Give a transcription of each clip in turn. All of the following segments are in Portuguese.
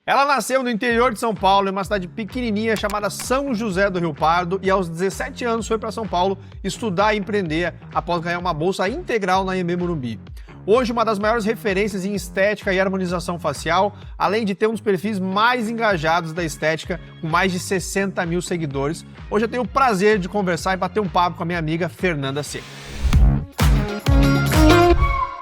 Ela nasceu no interior de São Paulo, em uma cidade pequenininha chamada São José do Rio Pardo, e aos 17 anos foi para São Paulo estudar e empreender após ganhar uma bolsa integral na IMB Morumbi. Hoje, uma das maiores referências em estética e harmonização facial, além de ter um dos perfis mais engajados da estética, com mais de 60 mil seguidores. Hoje eu tenho o prazer de conversar e bater um papo com a minha amiga Fernanda Seco.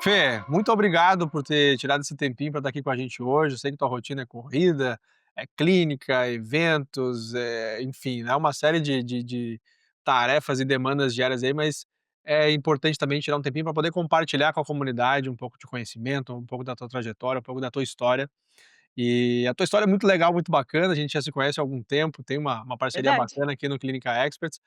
Fê, muito obrigado por ter tirado esse tempinho para estar aqui com a gente hoje. Eu sei que tua rotina é corrida, é clínica, eventos, enfim, é uma série de tarefas e demandas diárias aí, mas é importante também tirar um tempinho para poder compartilhar com a comunidade um pouco de conhecimento, um pouco da tua trajetória, um pouco da tua história. E a tua história é muito legal, muito bacana, a gente já se conhece há algum tempo, tem uma parceria Verdade. bacana aqui no Clínica Experts.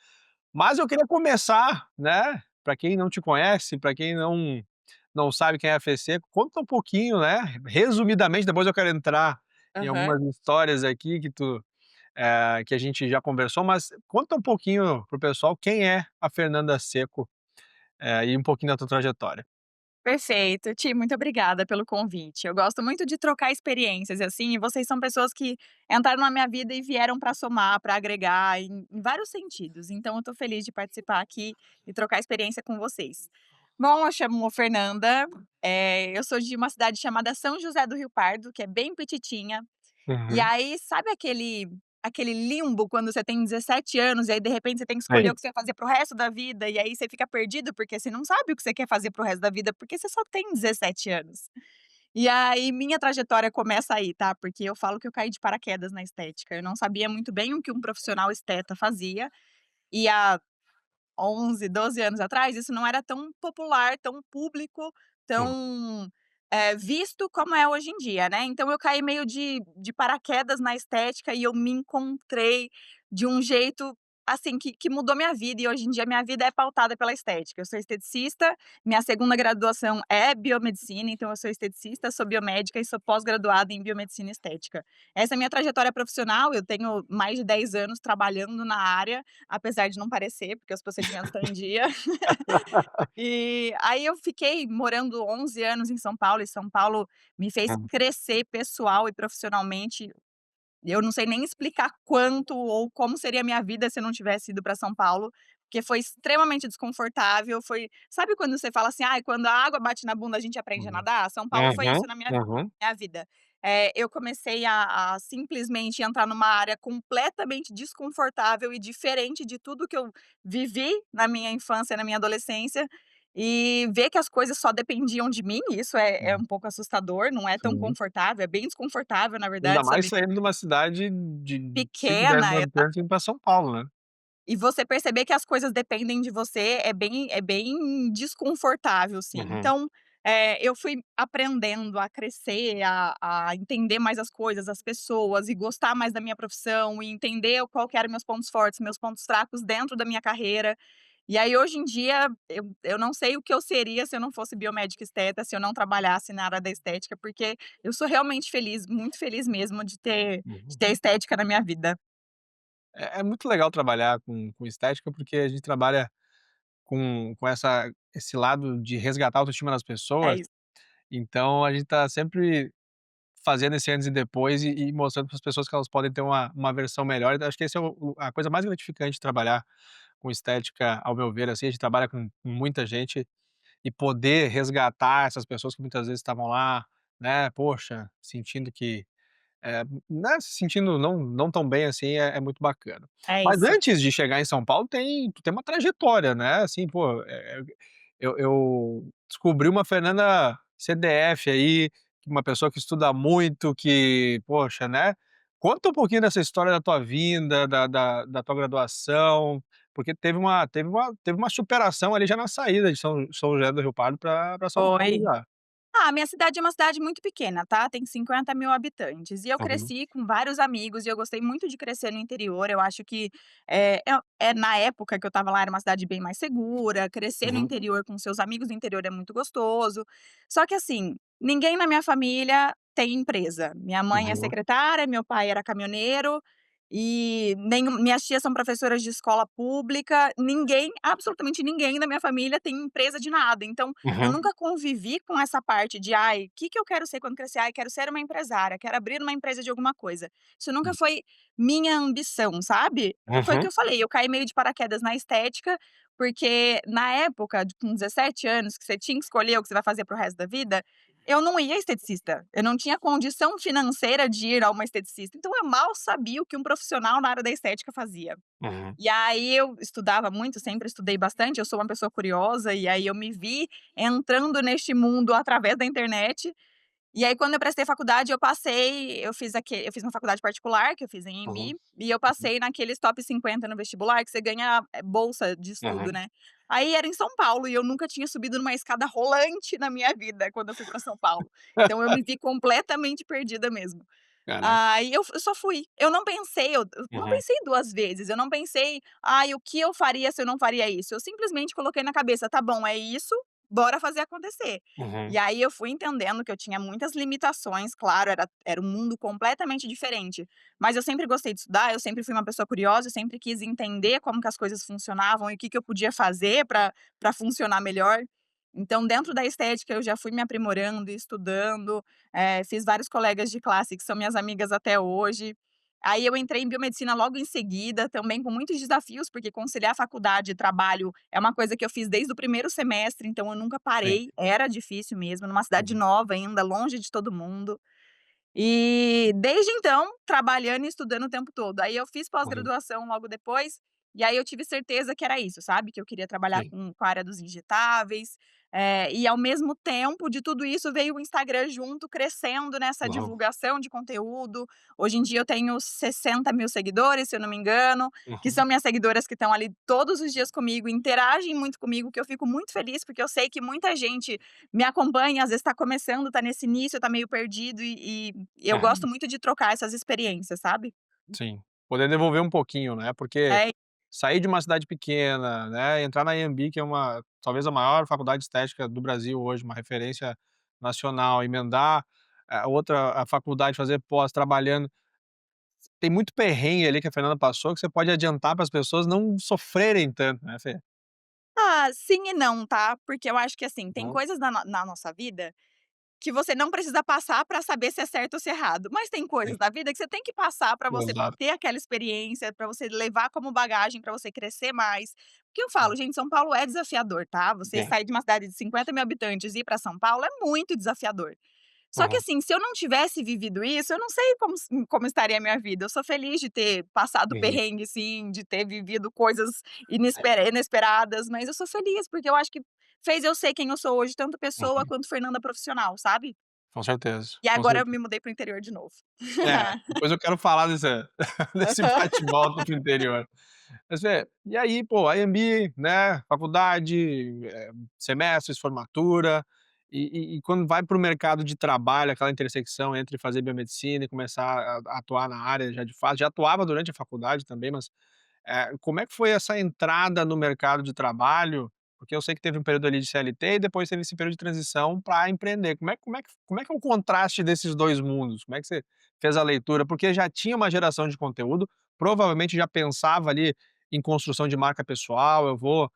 Mas eu queria começar, né, para quem não te conhece, para quem não sabe quem é a Fê conta um pouquinho, né, resumidamente, depois eu quero entrar em Aham. algumas histórias aqui que a gente já conversou, mas conta um pouquinho pro pessoal quem é a Fernanda Seco, e um pouquinho da tua trajetória. Perfeito. Ti, muito obrigada pelo convite. Eu gosto muito de trocar experiências, assim, e vocês são pessoas que entraram na minha vida e vieram para somar, para agregar em vários sentidos. Então eu tô feliz de participar aqui e trocar experiência com vocês. Bom, eu chamo Fernanda, eu sou de uma cidade chamada São José do Rio Pardo, que é bem petitinha. E Uhum. aí, sabe aquele limbo quando você tem 17 anos e aí de repente você tem que escolher Sei. o que você vai fazer para o resto da vida, e aí você fica perdido, porque você não sabe o que você quer fazer para o resto da vida, porque você só tem 17 anos. E aí minha trajetória começa aí, tá, porque eu falo que eu caí de paraquedas na estética, eu não sabia muito bem o que um profissional esteta fazia, e há 11, 12 anos atrás, isso não era tão popular, tão público, Hum. tão, visto como é hoje em dia, né. Então eu caí meio de paraquedas na estética e eu me encontrei de um jeito, assim, que mudou minha vida e hoje em dia minha vida é pautada pela estética. Eu sou esteticista, minha segunda graduação é biomedicina, então eu sou esteticista, sou biomédica e sou pós-graduada em biomedicina estética. Essa é a minha trajetória profissional, eu tenho mais de 10 anos trabalhando na área, apesar de não parecer, porque os procedimentos estão em dia. E aí eu fiquei morando 11 anos em São Paulo, e São Paulo me fez Hum. crescer pessoal e profissionalmente. Eu não sei nem explicar quanto ou como seria a minha vida se eu não tivesse ido para São Paulo, porque foi extremamente desconfortável, foi, sabe quando você fala assim: "Ai, quando a água bate na bunda a gente aprende a Uhum. nadar?". São Paulo foi isso Uhum, na uhum. minha vida. Eu comecei a simplesmente entrar numa área completamente desconfortável e diferente de tudo que eu vivi na minha infância, na minha adolescência, e ver que as coisas só dependiam de mim, isso é Hum, um pouco assustador, não é tão sim. confortável, é bem desconfortável na Ainda verdade, mais sabe, saindo de uma cidade de 5, 10 pequena. mil habitantes e indo pra São Paulo, né. E você perceber que as coisas dependem de você é bem desconfortável, sim. Uhum. Então, eu fui aprendendo a crescer, a entender mais as coisas, as pessoas e gostar mais da minha profissão e entender qual que eram meus pontos fortes, meus pontos fracos dentro da minha carreira. E aí hoje em dia eu não sei o que eu seria se eu não fosse biomédica esteta, se eu não trabalhasse na área da estética, porque eu sou realmente feliz, muito feliz mesmo de ter Uhum. estética na minha vida. É muito legal trabalhar com estética, porque a gente trabalha com esse lado de resgatar a autoestima das É pessoas, isso. então a gente tá sempre fazendo esse antes e depois e mostrando para as pessoas que elas podem ter uma versão melhor. Então acho que esse é a coisa mais gratificante de trabalhar com estética, ao meu ver, assim, a gente trabalha com muita gente e poder resgatar essas pessoas que muitas vezes estavam lá, né, poxa, sentindo que né, se sentindo não tão bem assim, é muito bacana. É Mas isso. antes de chegar em São Paulo tu tem uma trajetória, né, assim, pô, eu descobri uma Fernanda CDF aí, uma pessoa que estuda muito, que, poxa, né. Conta um pouquinho dessa história da tua vinda, da tua graduação, porque teve uma superação ali já na saída de São José do Rio Pardo pra São Paulo Foi. já. Ah, minha cidade é uma cidade muito pequena, tá, tem 50 mil habitantes, e eu Uhum, cresci com vários amigos e eu gostei muito de crescer no interior, eu acho que, na época que eu estava lá era uma cidade bem mais segura, crescer no uhum, interior com seus amigos do interior é muito gostoso. Só que assim, ninguém na minha família tem empresa, minha mãe é uhum. secretária, meu pai era caminhoneiro, e minhas tias são professoras de escola pública, ninguém, absolutamente ninguém da minha família tem empresa de nada, então eu Uhum, nunca convivi com essa parte de: "Ai, o que que eu quero ser quando crescer? Ai, quero ser uma empresária, quero abrir uma empresa de alguma coisa". Isso nunca foi minha ambição, sabe. Foi o que uhum, eu falei, eu caí meio de paraquedas na estética, porque na época com 17 anos que você tinha que escolher o que você vai fazer para o resto da vida, eu não ia esteticista, eu não tinha condição financeira de ir a uma esteticista, então eu mal sabia o que um profissional na área da estética fazia. uhum, E aí eu estudava muito, sempre estudei bastante, eu sou uma pessoa curiosa, e aí eu me vi entrando neste mundo através da internet, e aí quando eu prestei faculdade eu fiz uma faculdade particular, que eu fiz em uhum, EMB, e eu passei naqueles top 50 no vestibular que você ganha, bolsa de estudo, uhum. né. Aí era em São Paulo e eu nunca tinha subido numa escada rolante na minha vida quando eu fui pra São Paulo. Então eu me vi completamente perdida mesmo. Caraca. Aí eu só fui. Eu não Uhum, pensei 2 vezes, eu não pensei: "Ai, o que eu faria se eu não faria isso?". Eu simplesmente coloquei na cabeça: "Tá bom, é isso, bora fazer acontecer". uhum, E aí eu fui entendendo que eu tinha muitas limitações, claro, era um mundo completamente diferente, mas eu sempre gostei de estudar, eu sempre fui uma pessoa curiosa, eu sempre quis entender como que as coisas funcionavam e o que que eu podia fazer para funcionar melhor. Então dentro da estética eu já fui me aprimorando e estudando, fiz vários colegas de classe que são minhas amigas até hoje. Aí eu entrei em biomedicina logo em seguida, também com muitos desafios, porque conciliar faculdade e trabalho é uma coisa que eu fiz desde o primeiro semestre, então eu nunca sim. parei, era difícil mesmo, numa cidade Uhum, nova ainda, longe de todo mundo. E desde então, trabalhando e estudando o tempo todo. Aí eu fiz uhum, pós-graduação logo depois, e aí eu tive certeza que era isso, sabe, que eu queria trabalhar sim. com a área dos injetáveis, e ao mesmo tempo de tudo isso veio o Instagram junto, crescendo nessa Uhum, divulgação de conteúdo. Hoje em dia eu tenho 60.000 seguidores, se eu não me engano, que uhum, são minhas seguidoras que estão ali todos os dias comigo, interagem muito comigo, que eu fico muito feliz, porque eu sei que muita gente me acompanha, às vezes está começando, está nesse início, está meio perdido e eu é. gosto muito de trocar essas experiências, sabe. Sim, poder devolver um pouquinho, né, porque É. sair de uma cidade pequena, né, entrar na Anhembi, que é uma talvez a maior faculdade de estética do Brasil hoje, uma referência nacional, emendar a outra a faculdade, fazer pós trabalhando, tem muito perrengue ali que a Fernanda passou, que você pode adiantar para as pessoas não sofrerem tanto, né, Fê? Ah, sim e não, tá, porque eu acho que, assim, tem Uhum, coisas na nossa vida que você não precisa passar pra saber se é certo ou se é errado, mas tem coisas sim, na vida que você tem que passar pra você exato. ter aquela experiência, pra você levar como bagagem, pra você crescer mais. Porque eu Sim, falo, gente, São Paulo é desafiador, tá, você sim. sair de uma cidade de 50.000 habitantes e ir pra São Paulo é muito desafiador. Só que Uhum, assim, se eu não tivesse vivido isso, eu não sei como estaria a minha vida. Eu sou feliz de ter passado uhum. perrengue sim, de ter vivido coisas É, inesperadas, mas eu sou feliz, porque eu acho que fez eu ser quem eu sou hoje, tanto pessoa uhum. quanto Fernanda profissional, sabe. Com certeza, E com agora eu certeza. me mudei para o interior de novo. É, depois eu quero falar desse desse bate e volta para o interior. Mas Fê, e aí, pô, IMB, né, faculdade, semestres, formatura, e quando vai para o mercado de trabalho, aquela intersecção entre fazer biomedicina e começar a atuar na área já de fato, já atuava durante a faculdade também, mas como é que foi essa entrada no mercado de trabalho? Porque eu sei que teve um período ali de CLT e depois teve esse período de transição para empreender. Como é que é o contraste desses 2 mundos? Como é que você fez a leitura? Porque já tinha uma geração de conteúdo, provavelmente já pensava ali em construção de marca pessoal, eu vou,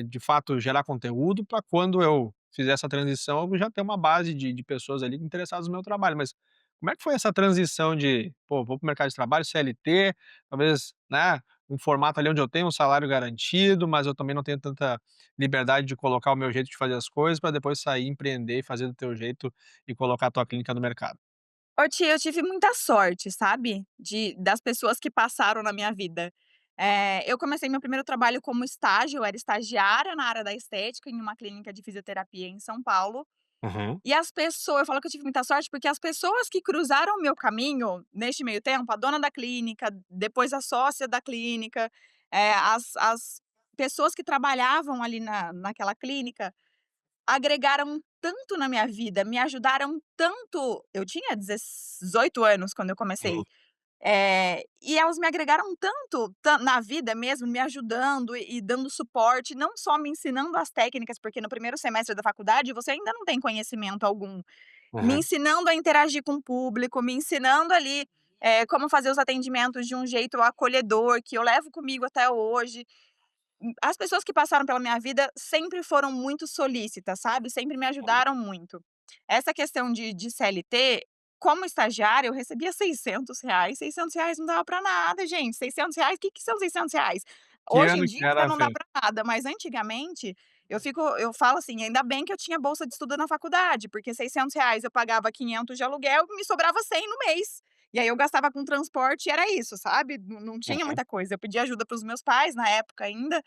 de fato gerar conteúdo para quando eu fizer essa transição, eu já ter uma base de pessoas ali interessadas no meu trabalho. Mas como é que foi essa transição de: "Pô, vou para o mercado de trabalho, CLT", talvez, né, um formato ali onde eu tenho um salário garantido, mas eu também não tenho tanta liberdade de colocar o meu jeito de fazer as coisas para depois sair, empreender e fazer do teu jeito e colocar a tua clínica no mercado. Ô tia, eu tive muita sorte, sabe, das pessoas que passaram na minha vida. Eu comecei meu primeiro trabalho como estágio, eu era estagiária na área da estética em uma clínica de fisioterapia em São Paulo. Uhum, E as pessoas eu falo que eu tive muita sorte, porque as pessoas que cruzaram o meu caminho, neste meio tempo, a dona da clínica, depois a sócia da clínica, as pessoas que trabalhavam ali naquela clínica, agregaram tanto na minha vida, me ajudaram tanto. Eu tinha 18 anos quando eu uhum, comecei. E elas me agregaram tanto na vida mesmo, me ajudando e dando suporte, não só me ensinando as técnicas, porque no primeiro semestre da faculdade você ainda não tem conhecimento algum. Me uhum, ensinando a interagir com o público, me ensinando ali. como fazer os atendimentos de um jeito acolhedor, que eu levo comigo até hoje. As pessoas que passaram pela minha vida sempre foram muito solícitas, sabe, sempre me Uhum. ajudaram muito. Essa questão de CLT, como estagiária eu recebia R$ 600, R$ 600 não dava pra nada gente, R$ 600, que são R$ 600? Que Hoje em ano dia que era, já não Fê? dá pra nada, mas antigamente, eu falo assim, ainda bem que eu tinha bolsa de estudo na faculdade, porque R$ 600 eu pagava 500 de aluguel e me sobrava 100 no mês. E aí eu gastava com transporte e era isso, sabe, não tinha Uhum. muita coisa. Eu pedi ajuda para os meus pais na época ainda,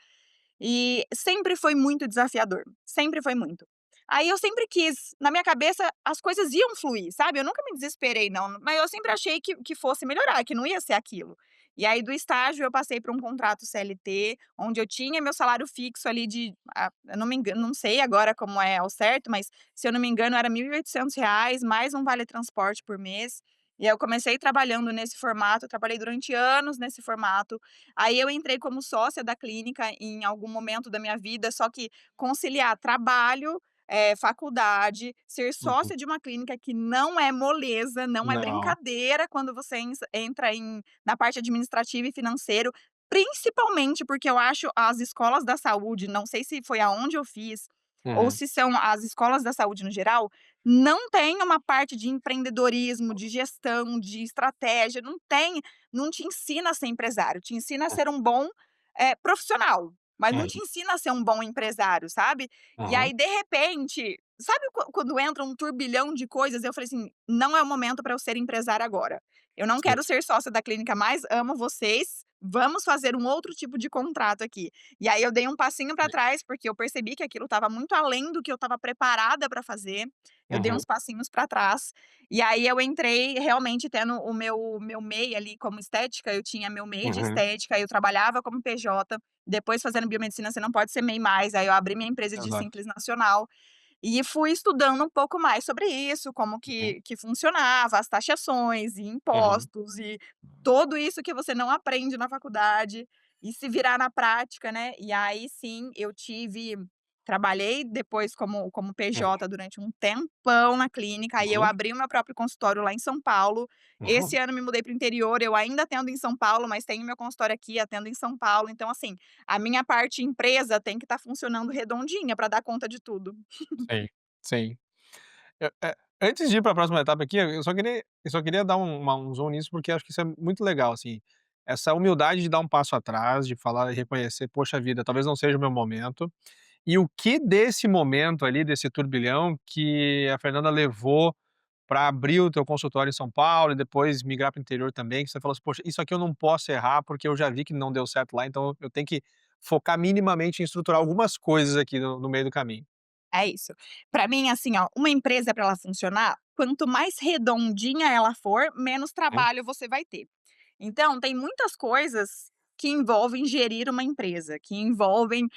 e sempre foi muito desafiador, sempre foi muito. Aí eu sempre quis, na minha cabeça as coisas iam fluir, sabe, eu nunca me desesperei não, mas eu sempre achei que fosse melhorar, que não ia ser aquilo. E aí do estágio eu passei para um contrato CLT, onde eu tinha meu salário fixo ali eu não me engano, não sei agora como é ao certo, mas se eu não me engano era R$ 1.800 mais um vale transporte por mês. E aí eu comecei trabalhando nesse formato, eu trabalhei durante anos nesse formato. Aí eu entrei como sócia da clínica em algum momento da minha vida, só que conciliar trabalho, faculdade, ser Uhum. sócia de uma clínica que não é moleza, não é Não. brincadeira quando você entra na parte administrativa e financeiro, principalmente porque eu acho as escolas da saúde, não sei se foi aonde eu fiz, ou Uhum. se são as escolas da saúde no geral, não tem uma parte de empreendedorismo, de gestão, de estratégia, não te ensina a ser empresário, te ensina a ser um bom, profissional, mas não Uhum. te ensina a ser um bom empresário, sabe. E Uhum. aí, de repente, sabe quando entra um turbilhão de coisas, eu falei assim: "Não é o momento para eu ser empresária agora. Eu não Sim. quero ser sócia da clínica mais, amo vocês, vamos fazer um outro tipo de contrato aqui". E aí eu dei um passinho para Sim. trás, porque eu percebi que aquilo estava muito além do que eu estava preparada para fazer, eu dei Uhum. uns passinhos para trás, e aí eu entrei realmente tendo o meu MEI ali como estética, eu tinha meu MEI de Uhum. estética, eu trabalhava como PJ, depois fazendo biomedicina você não pode ser MEI mais, aí eu abri minha empresa de Exato. Simples Nacional, e fui estudando um pouco mais sobre isso, como Uhum. que funcionava, as taxações e Uhum. impostos e tudo isso que você não aprende na faculdade, e se virar na prática, né. E aí sim, trabalhei depois como Uhum. PJ durante um tempão na clínica, aí eu Uhum. abri o meu próprio consultório lá em São Paulo. Esse Uhum. ano me mudei para o interior, eu ainda atendo em São Paulo, mas tenho meu consultório aqui, atendo em São Paulo, então assim, a minha parte empresa tem que estar funcionando redondinha para dar conta de tudo. Sim, sim. Antes de ir para a próxima etapa aqui, eu só queria dar um zoom nisso, porque acho que isso é muito legal, assim, essa humildade de dar um passo atrás, de falar e reconhecer: "Poxa vida, talvez não seja o meu momento", e o que desse momento ali, desse turbilhão que a Fernanda levou para abrir o teu consultório em São Paulo e depois migrar para o interior também, que você falou assim: "Poxa, isso aqui eu não posso errar, porque eu já vi que não deu certo lá, então eu tenho que focar minimamente em estruturar algumas coisas aqui no meio do caminho". É isso. Para mim, assim, ó, uma empresa para ela funcionar, quanto mais redondinha ela for, menos Uhum. trabalho você vai ter. Então, tem muitas coisas que envolvem gerir uma empresa, que envolvem,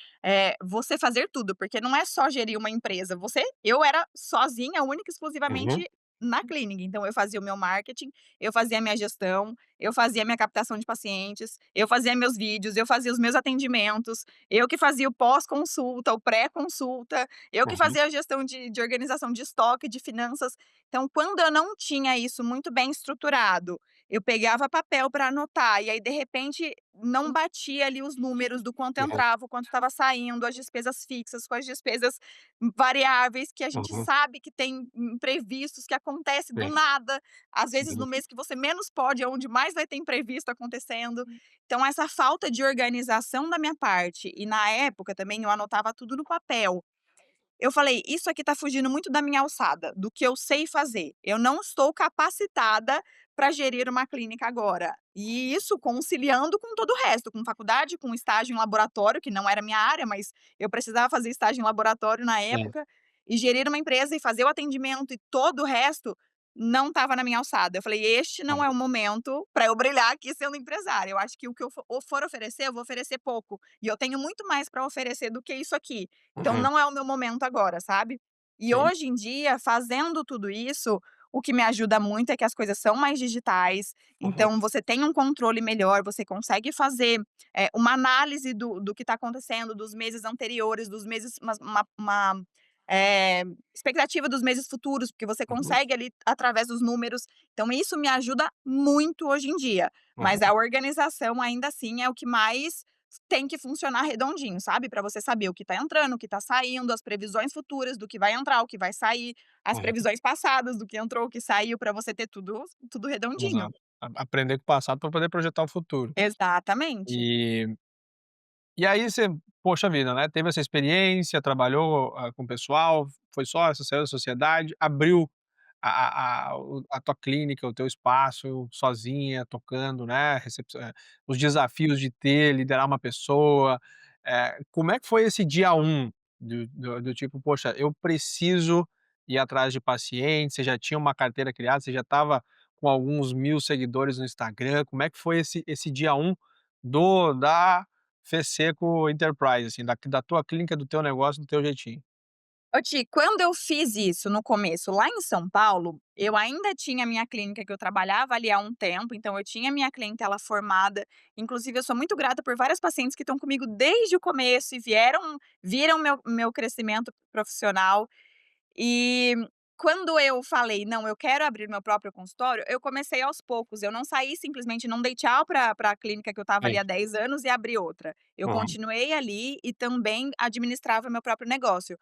você fazer tudo, porque não é só gerir uma empresa, eu era sozinha, única e Uhum. exclusivamente na clínica, então eu fazia o meu marketing, eu fazia a minha gestão, eu fazia a minha captação de pacientes, eu fazia meus vídeos, eu fazia os meus atendimentos, eu que fazia o pós-consulta, o pré-consulta, eu que Uhum. fazia a gestão de organização de estoque, de finanças. Então, quando eu não tinha isso muito bem estruturado, eu pegava papel para anotar e aí, de repente, não batia ali os números do quanto Uhum. entrava, o quanto estava saindo, as despesas fixas com as despesas variáveis, que a gente Uhum. sabe que tem imprevistos que acontece do Sim, nada, às vezes no sim. mês que você menos pode é onde mais vai ter imprevisto acontecendo. Então essa falta de organização da minha parte e na época também eu anotava tudo no papel. Eu falei: "Isso aqui tá fugindo muito da minha alçada, do que eu sei fazer. Eu não estou capacitada para gerir uma clínica agora". E isso conciliando com todo o resto, com faculdade, com estágio em laboratório, que não era minha área, mas eu precisava fazer estágio em laboratório na Sim. época, e gerir uma empresa e fazer o atendimento e todo o resto, não estava na minha alçada. Eu falei: "Este não Uhum. é o momento para eu brilhar aqui sendo empresária. Eu acho que o que eu for oferecer, eu vou oferecer pouco, e eu tenho muito mais para oferecer do que isso aqui. Então Uhum. não é o meu momento agora, sabe. E Sim. hoje em dia, fazendo tudo isso, o que me ajuda muito é que as coisas são mais digitais, Uhum. então você tem um controle melhor, você consegue fazer, uma análise do que está acontecendo, dos meses anteriores, dos meses uma expectativa dos meses futuros, porque você Uhum, consegue ali através dos números, então isso me ajuda muito hoje em dia, mas uhum, a organização ainda assim é o que mais tem que funcionar redondinho, sabe, para você saber o que tá entrando, o que tá saindo, as previsões futuras do que vai entrar, o que vai sair, as uhum, previsões passadas do que entrou, o que saiu, para você ter tudo redondinho. exato. Aprender com o passado para poder projetar o futuro. Exatamente. E e aí você, poxa vida, né, teve essa experiência, trabalhou, com o pessoal, foi sócio, saiu da sociedade, abriu a tua clínica, o teu espaço, sozinha, tocando, né, os desafios de liderar uma pessoa, como é que foi esse dia um do tipo: "Poxa, eu preciso ir atrás de pacientes", você já tinha uma carteira criada, você já estava com alguns 1000 seguidores no Instagram, como é que foi esse dia um da Fesseco Enterprise, assim, da tua clínica, do teu negócio, do teu jeitinho? Ô Ti, quando eu fiz isso no começo lá em São Paulo, eu ainda tinha minha clínica que eu trabalhava ali há um tempo, então eu tinha minha clientela formada, inclusive eu sou muito grata por várias pacientes que estão comigo desde o começo e viram meu crescimento profissional. E quando eu falei: "Não, eu quero abrir meu próprio consultório", eu comecei aos poucos, eu não saí simplesmente não dei tchau para a clínica que eu estava ali Sim. há 10 anos e abri outra. Eu Aham. continuei ali e também administrava meu próprio negócio.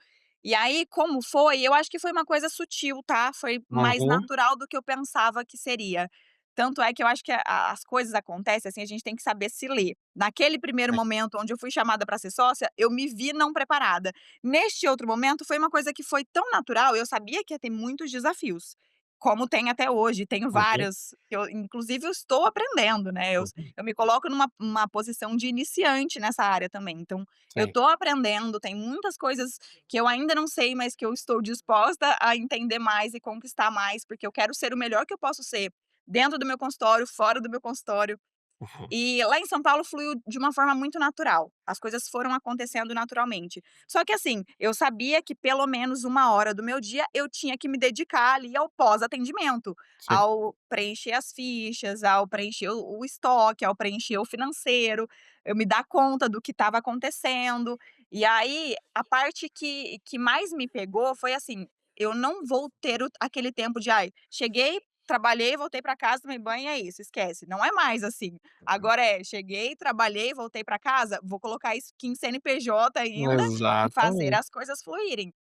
E aí, como foi, eu acho que foi uma coisa sutil, tá, foi mais Uhum. natural do que eu pensava que seria. Tanto é que eu acho que as coisas acontecem, assim, a gente tem que saber se ler. Naquele primeiro Sim. momento onde eu fui chamada para ser sócia, eu me vi não preparada. Neste outro momento, foi uma coisa que foi tão natural, eu sabia que ia ter muitos desafios, como tem até hoje, tenho Uhum. vários, que eu inclusive eu estou aprendendo, né, Uhum. eu me coloco numa uma posição de iniciante nessa área também, então eu Sim. estou aprendendo, tem muitas coisas que eu ainda não sei, mas que eu estou disposta a entender mais e conquistar mais, porque eu quero ser o melhor que eu posso ser, dentro do meu consultório, fora do meu consultório. Uhum. E lá em São Paulo fluiu de uma forma muito natural, as coisas foram acontecendo naturalmente. Só que assim, eu sabia que pelo menos 1 hora do meu dia eu tinha que me dedicar ali ao pós-atendimento, Sim. ao preencher as fichas, ao preencher o estoque, ao preencher o financeiro, eu me dar conta do que estava acontecendo. E aí, a parte que mais me pegou foi assim, eu não vou ter aquele tempo de: "Ai, cheguei, trabalhei, voltei para casa, tomei banho e é isso, esquece", não é mais assim. Agora é: cheguei, trabalhei, voltei para casa, vou colocar isso aqui em CNPJ ainda e fazer Exatamente. as coisas fluírem.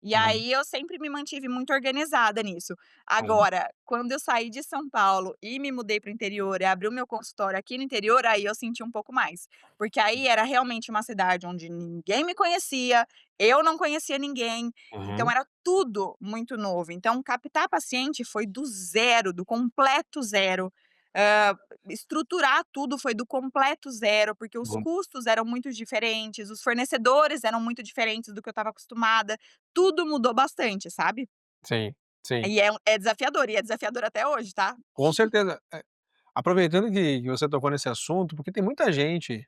E Uhum. aí eu sempre me mantive muito organizada nisso. Uhum. Agora, quando eu saí de São Paulo e me mudei para o interior e abri o meu consultório aqui no interior, aí eu senti um pouco mais. Porque aí era realmente uma cidade onde ninguém me conhecia, eu não conhecia ninguém, então Uhum. era tudo muito novo. Então captar paciente foi do zero, do completo zero. Hã, estruturar tudo foi do completo zero, porque os Uhum. custos eram muito diferentes, os fornecedores eram muito diferentes do que eu estava acostumada, tudo mudou bastante, sabe. Sim, sim. É desafiador, e é desafiador até hoje, tá. Com certeza. Aproveitando que você tocou nesse assunto, porque tem muita gente,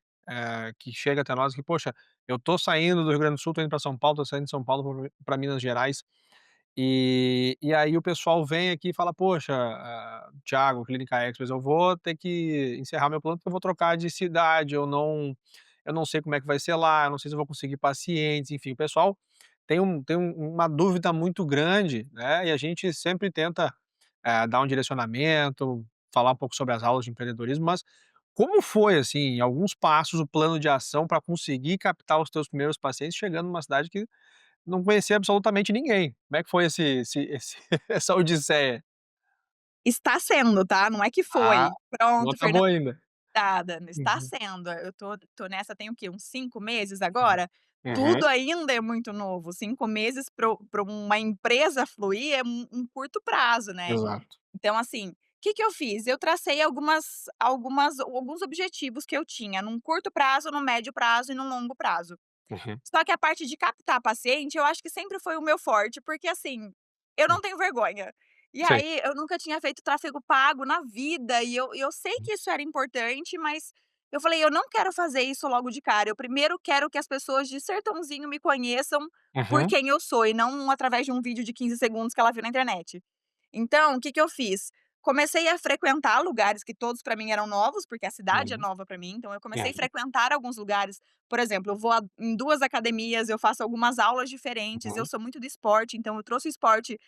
que chega até nós que: "Poxa, eu tô saindo do Rio Grande do Sul, tô indo pra São Paulo, tô saindo de São Paulo pra Minas Gerais". E aí o pessoal vem aqui e fala: "Poxa, Thiago, Clínica Express, eu vou ter que encerrar meu plano, porque eu vou trocar de cidade, eu não sei como é que vai ser lá, eu não sei se eu vou conseguir pacientes", enfim, o pessoal uma dúvida muito grande, né, e a gente sempre tenta, dar um direcionamento, falar um pouco sobre as aulas de empreendedorismo, mas como foi, assim, em alguns passos, o plano de ação para conseguir captar os teus primeiros pacientes chegando numa cidade que não conhecia absolutamente ninguém. Como é que foi esse essa odisseia? Está sendo, tá, não é que Ah, foi. não Pronto, acabou Fernanda. ainda. Nada, está Uhum, sendo. Eu tô nessa tem o quê? Uns 5 meses uhum. agora? Uhum, Tudo ainda é muito novo, 5 meses para uma empresa fluir é um curto prazo, né. exato. Então assim, o que que eu fiz? Eu tracei alguns objetivos que eu tinha num curto prazo, no médio prazo e no longo prazo. Uhum, Só que a parte de captar paciente, eu acho que sempre foi o meu forte, porque assim, eu hum, não tenho vergonha. E sei. aí, eu nunca tinha feito tráfego pago na vida, e eu sei que isso era importante, mas eu falei: "Eu não quero fazer isso logo de cara, eu primeiro quero que as pessoas de Sertãozinho me conheçam por Uhum, quem eu sou, e não através de um vídeo de 15 segundos que ela viu na internet". Então, o que que eu fiz? comecei a frequentar lugares que todos para mim eram novos, porque a cidade é Uhum, nova para mim, então eu comecei a uhum, frequentar alguns lugares, por exemplo, eu vou em 2 academias, eu faço algumas aulas diferentes, eu uhum, sou muito do esporte, então eu trouxe o esporte,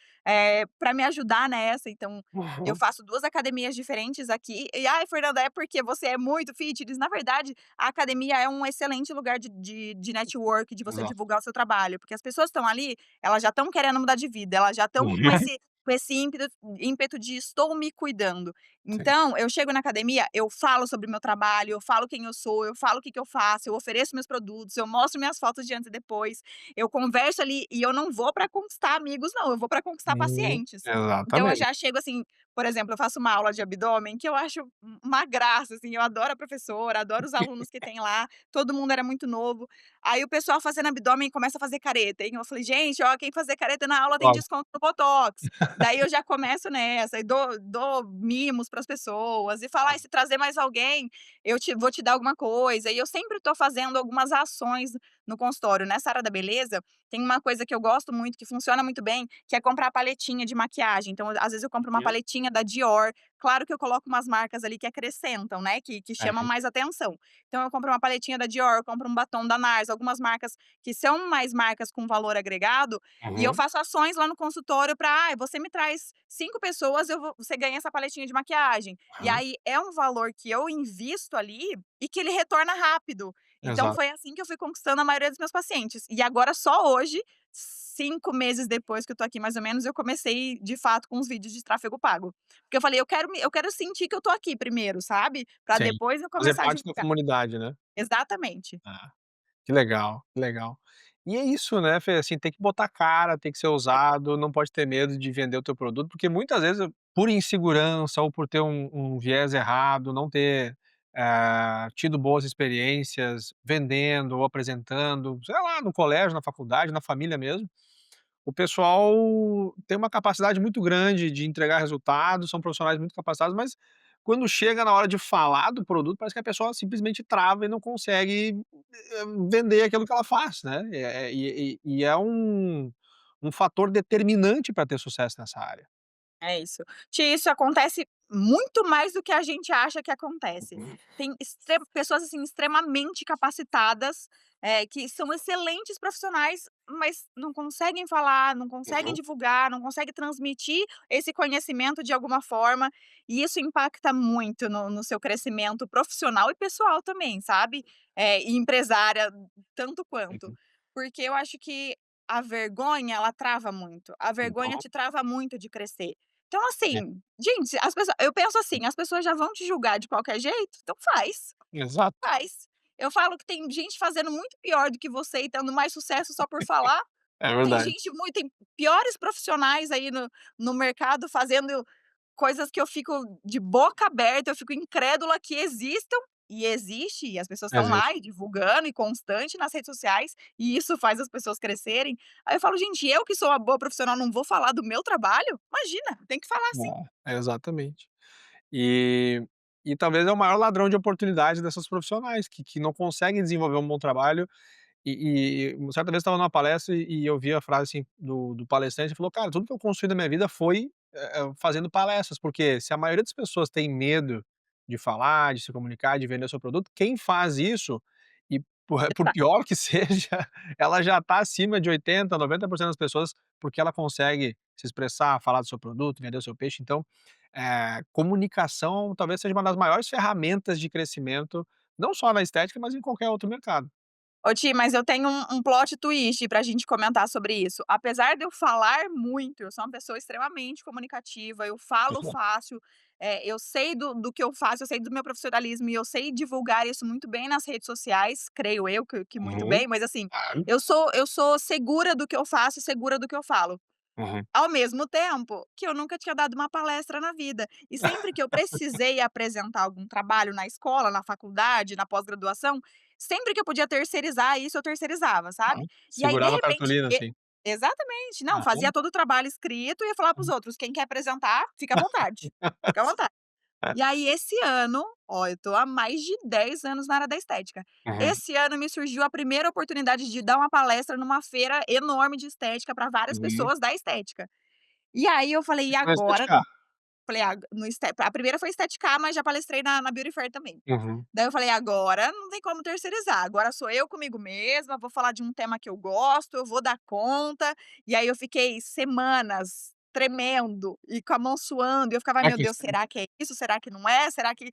pra me ajudar nessa, então eu uhum. faço 2 academias diferentes aqui, e: "Ai, Fernanda, é porque você é muito fitness", na verdade, a academia é um excelente lugar de network, de você Exato. divulgar o seu trabalho, porque as pessoas estão ali, elas já estão querendo mudar de vida, elas já estão com esse ímpeto de estou me cuidando. Sim. Então, eu chego na academia, eu falo sobre o meu trabalho, eu falo quem eu sou, eu falo o que que eu faço, eu ofereço meus produtos, eu mostro minhas fotos de antes e depois, eu converso ali e eu não vou para conquistar amigos não, eu vou para conquistar pacientes. Então eu Exatamente. já chego assim, por exemplo, eu faço uma aula de abdômen que eu acho uma graça, assim, eu adoro a professora, adoro os alunos que tem lá, todo mundo era muito novo. Aí o pessoal fazendo abdômen começa a fazer careta, hein, eu falei: "Gente, ó, quem fazer careta na aula tem Ó, desconto no botox". Daí eu já começo nessa e dou mimos para as pessoas e falo: "Ai, se trazer mais alguém, eu vou te dar alguma coisa". E eu sempre estou fazendo algumas ações no consultório. Nessa área da beleza, tem uma coisa que eu gosto muito, que funciona muito bem, que é comprar paletinha de maquiagem. Então, às vezes eu compro uma uhum, paletinha da Dior, claro que eu coloco umas marcas ali que acrescentam, né, que chamam aham, mais atenção. Então eu compro uma paletinha da Dior, eu compro um batom da NARS, algumas marcas que são mais marcas com valor agregado, e eu uhum, faço ações lá no consultório para: "Ai, você me traz 5 pessoas, você ganha essa paletinha de maquiagem". E uhum. aí é um valor que eu invisto ali e que ele retorna rápido. Então Exato. foi assim que eu fui conquistando a maioria dos meus pacientes. E agora só hoje, 5 meses depois que eu tô aqui mais ou menos, eu comecei de fato com os vídeos de tráfego pago. Porque eu falei: eu quero sentir que eu tô aqui primeiro, sabe, para Sim. depois eu Fazer começar a parte da divulgar". comunidade, né. Exatamente. Ah, que legal, que legal. E é isso, né, Fê, assim, tem que botar cara, tem que ser ousado, não pode ter medo de vender o teu produto, porque muitas vezes, por insegurança ou por ter um viés errado, não ter, tido boas experiências vendendo ou apresentando, sei lá, no colégio, na faculdade, na família mesmo, o pessoal tem uma capacidade muito grande de entregar resultados, são profissionais muito capacitados, mas quando chega na hora de falar do produto, parece que a pessoa simplesmente trava e não consegue, vender aquilo que ela faz, né. E é um fator determinante para ter sucesso nessa área. É isso. Isso acontece muito mais do que a gente acha que acontece. Uhum, Tem pessoas, assim, extremamente capacitadas, que são excelentes profissionais, mas não conseguem falar, não conseguem uhum, divulgar, não conseguem transmitir esse conhecimento de alguma forma, e isso impacta muito no seu crescimento profissional e pessoal também, sabe. E empresária tanto quanto. uhum. Porque eu acho que a vergonha, ela trava muito. A vergonha Então, te trava muito de crescer. Então, sim, assim, gente, as pessoas eu penso assim: as pessoas já vão te julgar de qualquer jeito, então faz, exato, faz. Eu falo que tem gente fazendo muito pior do que você e tendo mais sucesso só por falar. é Tem verdade. gente muito tem piores profissionais aí no mercado fazendo coisas que eu fico de boca aberta, eu fico incrédula que existam, e existe, e as pessoas estão lá Existe. e divulgando e constante nas redes sociais, e isso faz as pessoas crescerem. Aí eu falo: "Gente, eu que sou uma boa profissional não vou falar do meu trabalho? Imagina, tem que falar sim". Exatamente. E talvez é o maior ladrão de oportunidade dessas profissionais, que não conseguem desenvolver um bom trabalho. Uma certa vez eu estava numa palestra e eu vi a frase, assim, do palestrante, ele falou: "Cara, tudo que eu construí na minha vida foi, fazendo palestras, porque se a maioria das pessoas tem medo de falar, de se comunicar, de vender o seu produto, quem faz isso, e por pior que seja, ela já está acima de 80, 90% das pessoas, porque ela consegue se expressar, falar do seu produto, vender o seu peixe. Então, comunicação talvez seja uma das maiores ferramentas de crescimento, não só na estética, mas em qualquer outro mercado. Ô Ti, mas eu tenho um plot twist pra gente comentar sobre isso. Apesar de eu falar muito, eu sou uma pessoa extremamente comunicativa, eu falo fácil, eu sei do que eu faço, eu sei do meu profissionalismo e eu sei divulgar isso muito bem nas redes sociais, creio eu que muito Uhum. bem, mas assim, Claro. eu sou segura do que eu faço e segura do que eu falo. Uhum. Ao mesmo tempo que eu nunca tinha dado uma palestra na vida. E sempre que eu precisei apresentar algum trabalho na escola, na faculdade, na pós-graduação, sempre que eu podia terceirizar isso, eu terceirizava, Tá. sabe. E aí, de Segurava a repente cartolina, assim. exatamente. Não, Aham. fazia todo o trabalho escrito e ia falar para os outros: "Quem quer apresentar, fica à vontade, fica à vontade". E aí esse ano, ó, eu tô há mais de 10 anos na área da estética. Uhum. Esse ano me surgiu a primeira oportunidade de dar uma palestra numa feira enorme de estética para várias Uhum. pessoas da estética. E aí eu falei: "E Isso na agora?". estética? Falei: "Ah, no este" a primeira foi Esteticá, mas já palestrei na Beauty Fair também. Uhum. Daí eu falei: "Agora não tem como terceirizar, agora sou eu comigo mesma, vou falar de um tema que eu gosto, eu vou dar conta". E aí eu fiquei semanas tremendo e com a mão suando, e eu ficava: "Ai Ah, meu que Deus, será que é isso? Será que não é? Será que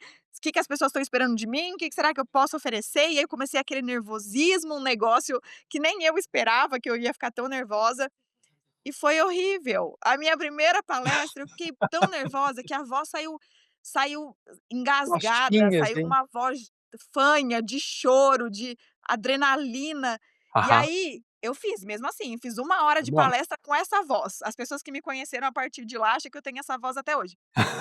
as pessoas estão esperando de mim? O que será que eu posso oferecer?". E aí comecei aquele nervosismo, um negócio que nem eu esperava que eu ia ficar tão nervosa. E foi horrível. A minha primeira palestra, eu fiquei tão nervosa que a voz saiu engasgada, costinha, saiu assim. uma voz fanha, de choro, de adrenalina. E Aham. aí, eu fiz mesmo assim, fiz 1 hora Tá de bom. palestra com essa voz. As pessoas que me conheceram a partir de lá acham que eu tenho essa voz até hoje.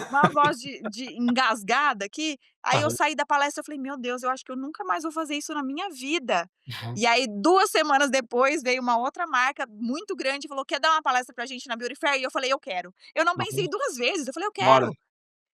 Uma voz de engasgada aqui, aí eu Aham. saí da palestra, eu falei: "Meu Deus, eu acho que eu nunca mais vou fazer isso na minha vida". Uhum. E aí 2 semanas depois veio uma outra marca muito grande e falou: "Quer dar uma palestra pra gente na Beauty Fair?" E eu falei: "Eu quero". Eu não pensei Uhum. 2 vezes, eu falei: "Eu Bora. quero".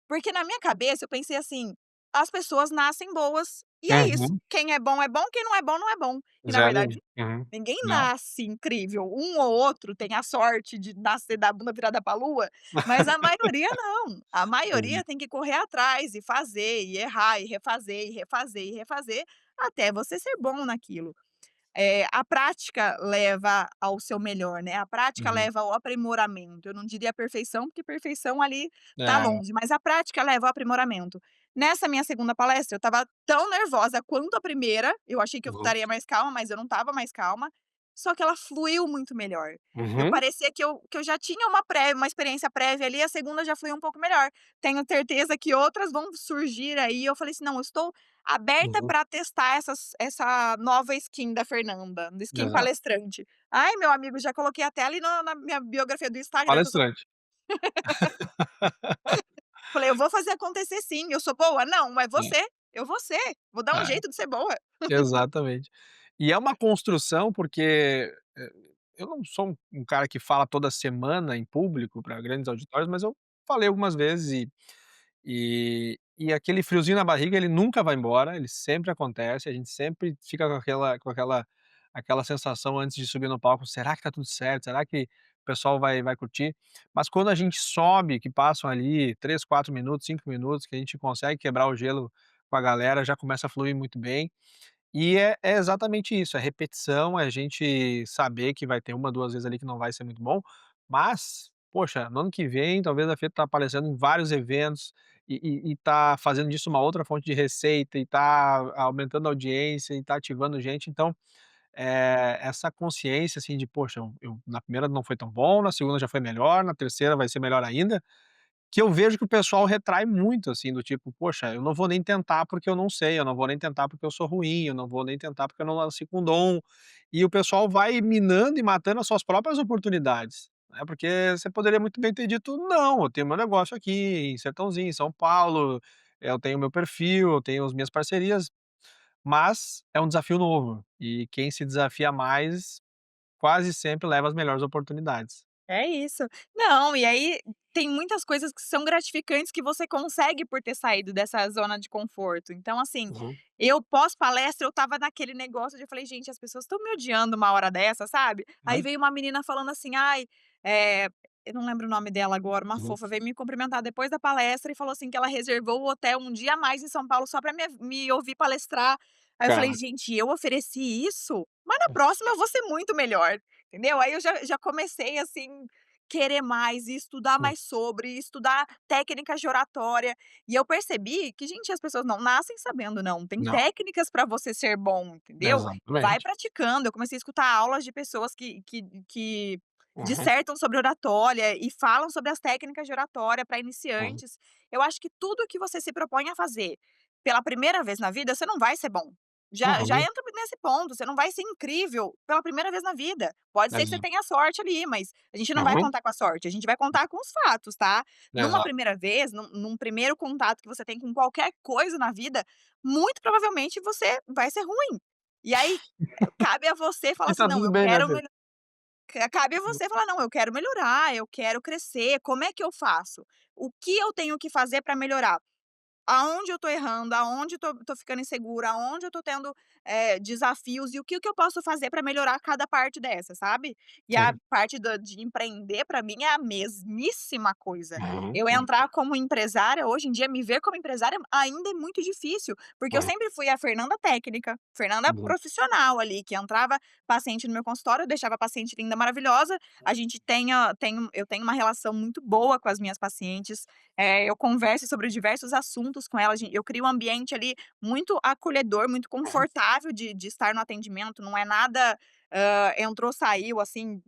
Porque na minha cabeça eu pensei assim: "As pessoas nascem boas, e é isso. Uhum. Quem é bom, quem não é bom, não é bom". E na Zero verdade, um. Uhum. ninguém Não. nasce incrível, um ou outro tem a sorte de nascer da bunda virada pra lua, mas a maioria não. A maioria Uhum. tem que correr atrás e fazer, e errar, e refazer, e refazer, e refazer, até você ser bom naquilo. A prática leva ao seu melhor, né, a prática Uhum. leva ao aprimoramento. Eu não diria a perfeição, porque perfeição ali tá É. longe, mas a prática leva ao aprimoramento. Nessa minha segunda palestra, eu estava tão nervosa quanto a primeira, eu achei que eu Uhum. estaria mais calma, mas eu não estava mais calma, só que ela fluiu muito melhor. Eu Uhum. parecia que eu já tinha uma experiência prévia ali, a segunda já fluiu um pouco melhor. Tenho certeza que outras vão surgir aí, eu falei assim: "Não, eu estou aberta Uhum. para testar essa nova skin da Fernanda, skin Exato. palestrante". Ai, meu amigo, já coloquei até ali na minha biografia do Instagram que eu sou Palestrante. falei: "Eu vou fazer acontecer sim, eu sou boa? Não, mas É. eu vou ser, vou dar um É. jeito de ser boa". Exatamente. E é uma construção, porque, eu não sou um cara que fala toda semana em público para grandes auditórios, mas eu falei algumas vezes e aquele friozinho na barriga ele nunca vai embora, ele sempre acontece, a gente sempre fica com aquela sensação antes de subir no palco: "Será que tá tudo certo? Será que o pessoal vai curtir?". Mas quando a gente sobe, que passam ali 3, 4 minutos, 5 minutos, que a gente consegue quebrar o gelo com a galera, já começa a fluir muito bem. E é exatamente isso, é repetição, é a gente saber que vai ter uma, 2 vezes ali que não vai ser muito bom, mas, poxa, no ano que vem talvez a Fê tá aparecendo em vários eventos e tá fazendo disso uma outra fonte de receita e tá aumentando a audiência e tá ativando gente, então, essa consciência, assim, de: "Poxa, eu na primeira não foi tão bom, na segunda já foi melhor, na terceira vai ser melhor ainda", que eu vejo que o pessoal retrai muito, assim, do tipo: "Poxa, eu não vou nem tentar porque eu não sei, eu não vou nem tentar porque eu sou ruim, eu não vou nem tentar porque eu não nasci com dom". E o pessoal vai minando e matando as suas próprias oportunidades, né, porque você poderia muito bem ter dito: "Não, eu tenho meu negócio aqui em Sertãozinho, em São Paulo, eu tenho meu perfil, eu tenho as minhas parcerias", mas é um desafio novo, e quem se desafia mais, quase sempre leva as melhores oportunidades. É isso. Não, e aí tem muitas coisas que são gratificantes que você consegue por ter saído dessa zona de conforto. Então, assim, Uhum, eu pós-palestra, eu estava naquele negócio de eu falei: "Gente, as pessoas estão me odiando uma hora dessa", sabe. Aí uhum, veio uma menina falando assim: "Ai", eh, eu não lembro o nome dela agora, uma uhum. fofa, veio me cumprimentar depois da palestra e falou assim que ela reservou o hotel um dia a mais em São Paulo só pra me ouvir palestrar. Aí eu falei: Cara, "Gente, eu ofereci isso? Mas na próxima eu vou ser muito melhor". Entendeu? Aí eu já comecei, assim, querer mais e estudar hum, mais sobre, e estudar técnicas de oratória, e eu percebi que, gente, as pessoas não nascem sabendo não, tem não, técnicas para você ser bom, entendeu? Vai exatamente. praticando, eu comecei a escutar aulas de pessoas que Uhum, dissertam sobre oratória e falam sobre as técnicas de oratória para uhum. iniciantes. Eu acho que tudo que você se propõe a fazer pela primeira vez na vida, você não vai ser bom. Já Uhum, entra nesse ponto, você não vai ser incrível pela primeira vez na vida. Pode ser que você exato. tenha sorte ali, mas a gente não vai Uhum, contar com a sorte, a gente vai contar com os fatos, tá. Numa exato. primeira vez, num primeiro contato que você tem com qualquer coisa na vida, muito provavelmente você vai ser ruim. E aí, cabe a você falar E assim: tá "Não, tudo eu bem, né, quero Fê? melho", cabe a você falar: "Não, eu quero melhorar, eu quero crescer, como é que eu faço? O que eu tenho que fazer para melhorar?". aonde eu tô errando, aonde tô ficando insegura, aonde eu tô tendo, desafios e o que que eu posso fazer para melhorar cada parte dessa, sabe. E a Sim. parte de empreender para mim é a mesmíssima coisa. Uhum, Eu uhum, entrar como empresária, hoje em dia, me ver como empresária ainda é muito difícil, porque eu uhum, sempre fui a Fernanda técnica, Fernanda uhum. profissional ali, que entrava paciente no meu consultório, eu deixava a paciente linda, maravilhosa, a gente eu tenho uma relação muito boa com as minhas pacientes, eu converso sobre diversos assuntos com elas, eu crio um ambiente ali muito acolhedor, muito confortável de estar no atendimento, não é nada, entrou, saiu, assim,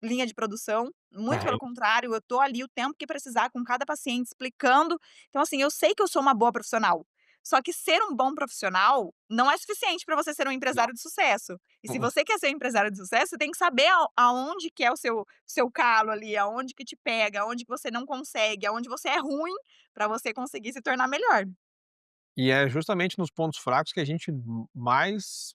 linha de produção, muito pelo Aham. contrário, eu tô ali o tempo que precisar com cada paciente explicando. Então, assim, eu sei que eu sou uma boa profissional, só que ser um bom profissional não é suficiente para você ser um Não. empresário de sucesso. E se Mm-mm. você quer ser um empresário de sucesso, você tem que saber aonde que é o seu calo ali, aonde que te pega, aonde que você não consegue, aonde você é ruim, para você conseguir se tornar melhor. E é justamente nos pontos fracos que a gente mais,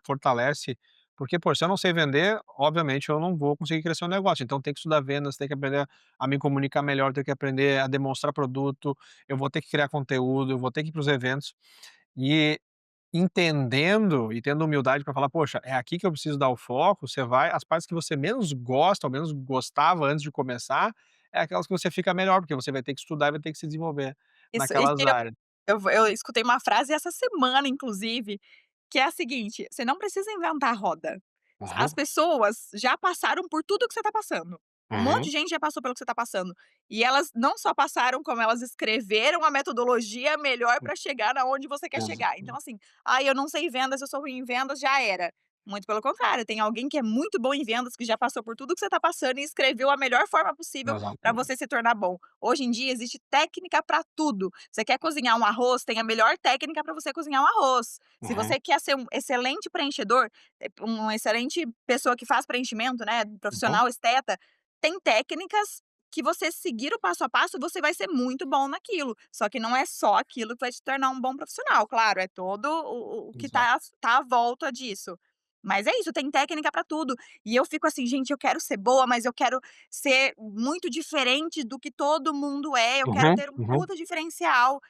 fortalece, porque, pô, se eu não sei vender, obviamente eu não vou conseguir crescer o negócio, então tem que estudar vendas, tem que aprender a me comunicar melhor, tem que aprender a demonstrar produto, eu vou ter que criar conteúdo, eu vou ter que ir para os eventos, e entendendo e tendo humildade para falar: "Poxa, é aqui que eu preciso dar o foco", você vai as partes que você menos gosta, ou menos gostava antes de começar, é aquelas que você fica melhor, porque você vai ter que estudar e vai ter que se desenvolver Isso, e naquelas áreas. eu escutei uma frase essa semana, inclusive, que é a seguinte: "Você não precisa inventar a roda. As Aham, pessoas já passaram por tudo que você está passando. Um monte uhum, de gente já passou pelo que você está passando. E elas não só passaram, como elas escreveram a metodologia melhor para chegar na onde você quer exa chegar. Então, assim, "Ai, eu não sei vendas, eu sou ruim em vendas", já era. Muito pelo contrário, tem alguém que é muito bom em vendas, que já passou por tudo que você está passando e escreveu a melhor forma possível para exatamente. você se tornar bom. Hoje em dia existe técnica para tudo. Você quer cozinhar um arroz, tem a melhor técnica para você cozinhar um arroz. Se Uhum, você quer ser um excelente preenchedor, uma excelente pessoa que faz preenchimento, né, uhum, profissional esteta, tem técnicas que você seguir o passo a passo, você vai ser muito bom naquilo. Só que não é só aquilo que vai te tornar um bom profissional, claro, é todo o que exato. tá à volta disso. Mas é isso, tem técnica pra tudo. E eu fico assim: "Gente, eu quero ser boa, mas eu quero ser muito diferente do que todo mundo é, eu quero Uhum, ter um uhum, puta diferencial".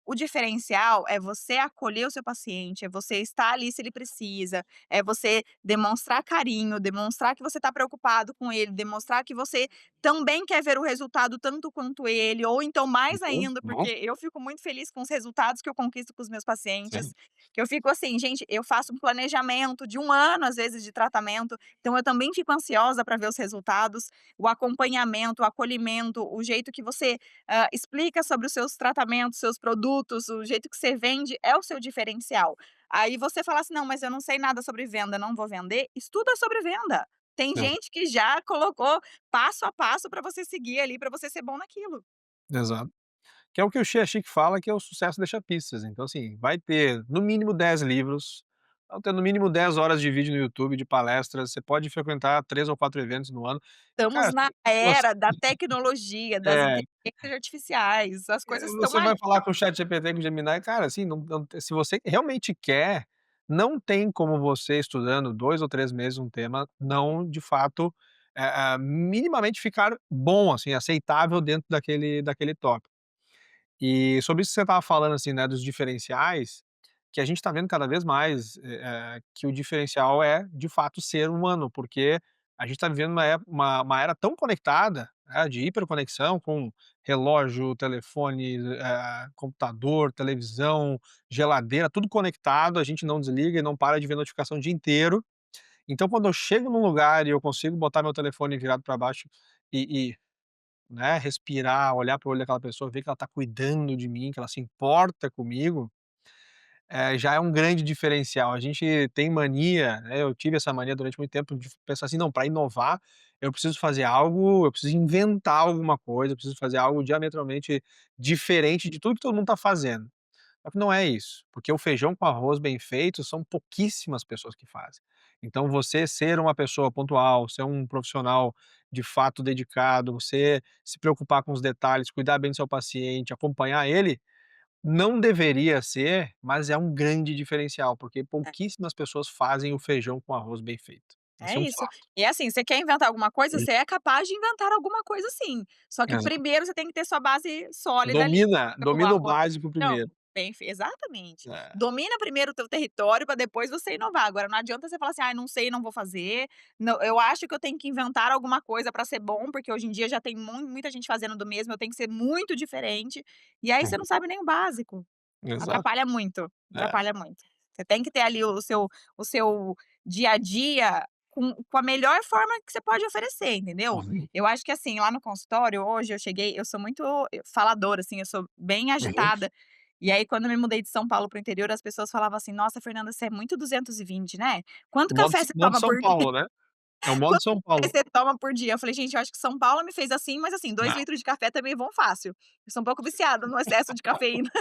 O diferencial é você acolher o seu paciente, é você estar ali se ele precisa, é você demonstrar carinho, demonstrar que você está preocupado com ele, demonstrar que você também quer ver o resultado tanto quanto ele, ou então mais uhum, ainda, porque uhum, eu fico muito feliz com os resultados que eu conquisto com os meus pacientes, sim, que eu fico assim: "Gente, eu faço um planejamento de 1 ano, às vezes, de tratamento, então eu também fico ansiosa para ver os resultados". O acompanhamento, o acolhimento, o jeito que você, explica sobre os seus tratamentos, seus produtos, o jeito que você vende é o seu diferencial. Aí você fala assim: "Não, mas eu não sei nada sobre venda, não vou vender", estuda sobre venda. Tem exa gente que já colocou passo a passo para você seguir ali, para você ser bom naquilo. exato. Que é o que o Xia Xi fala que é o sucesso deixa pistas, então assim, vai ter no mínimo 10 livros, vão ter no mínimo 10 horas de vídeo no YouTube de palestras, você pode frequentar 3 ou 4 eventos no ano. Estamos Cara, na você era da tecnologia, das é. inteligências artificiais, as coisas estão Você aí. vai falar com o ChatGPT, com o Gemini, cara, assim, não se você realmente quer, não tem como você estudando 2 ou 3 meses um tema, não de fato, minimamente ficar bom, assim, aceitável dentro daquele tópico. E sobre isso que você estava falando, assim, né, dos diferenciais, que a gente está vendo cada vez mais, que o diferencial é, de fato, ser humano, porque a gente está vivendo uma era tão conectada, né, de hiperconexão com relógio, telefone, computador, televisão, geladeira, tudo conectado, a gente não desliga e não para de ver notificação o dia inteiro. Então quando eu chego num lugar e eu consigo botar meu telefone virado para baixo e né, respirar, olhar para o olho daquela pessoa, ver que ela está cuidando de mim, que ela se importa comigo, já é um grande diferencial. A gente tem mania, né, eu tive essa mania durante muito tempo de pensar assim: "Não, para inovar, eu preciso fazer algo, eu preciso inventar alguma coisa, eu preciso fazer algo diametralmente diferente de tudo que todo mundo está fazendo". Só que não é isso, porque o feijão com arroz bem feito são pouquíssimas pessoas que fazem. Então você ser uma pessoa pontual, ser um profissional de fato dedicado, você se preocupar com os detalhes, cuidar bem do seu paciente, acompanhar ele, não deveria ser, mas é um grande diferencial, porque pouquíssimas pessoas fazem o feijão com arroz bem feito. É Esse é um isso. fato. E assim, você quer inventar alguma coisa, você é capaz de inventar alguma coisa sim, só que Exato. primeiro você tem que ter sua base sólida ali. Domina o básico Não, primeiro. exatamente. É. Domina primeiro o teu território para depois você inovar. Agora não adianta você falar assim: "Ai, não sei, não vou fazer. Não, eu acho que eu tenho que inventar alguma coisa para ser bom, porque hoje em dia já tem muita gente fazendo do mesmo, eu tenho que ser muito diferente", e aí você Uhum. não sabe nem o básico. Exato. Atrapalha muito, É. atrapalha muito. Você tem que ter ali o seu dia a dia com a melhor forma que você pode oferecer, entendeu. Uhum. Eu acho que, assim, lá no consultório hoje eu sou muito faladora, assim, eu sou bem Uhum. agitada, e aí quando eu me mudei de São Paulo para o interior as pessoas falavam assim: "Nossa Fernanda, você é muito 220, né. Quanto café você Modo toma São por dia?" Paulo, né. É o modo Quanto São café Paulo. você toma por dia? Eu falei: "Gente, eu acho que São Paulo me fez assim, mas assim, 2 Não. litros de café também vão fácil". Eu sou um pouco viciada no excesso de cafeína.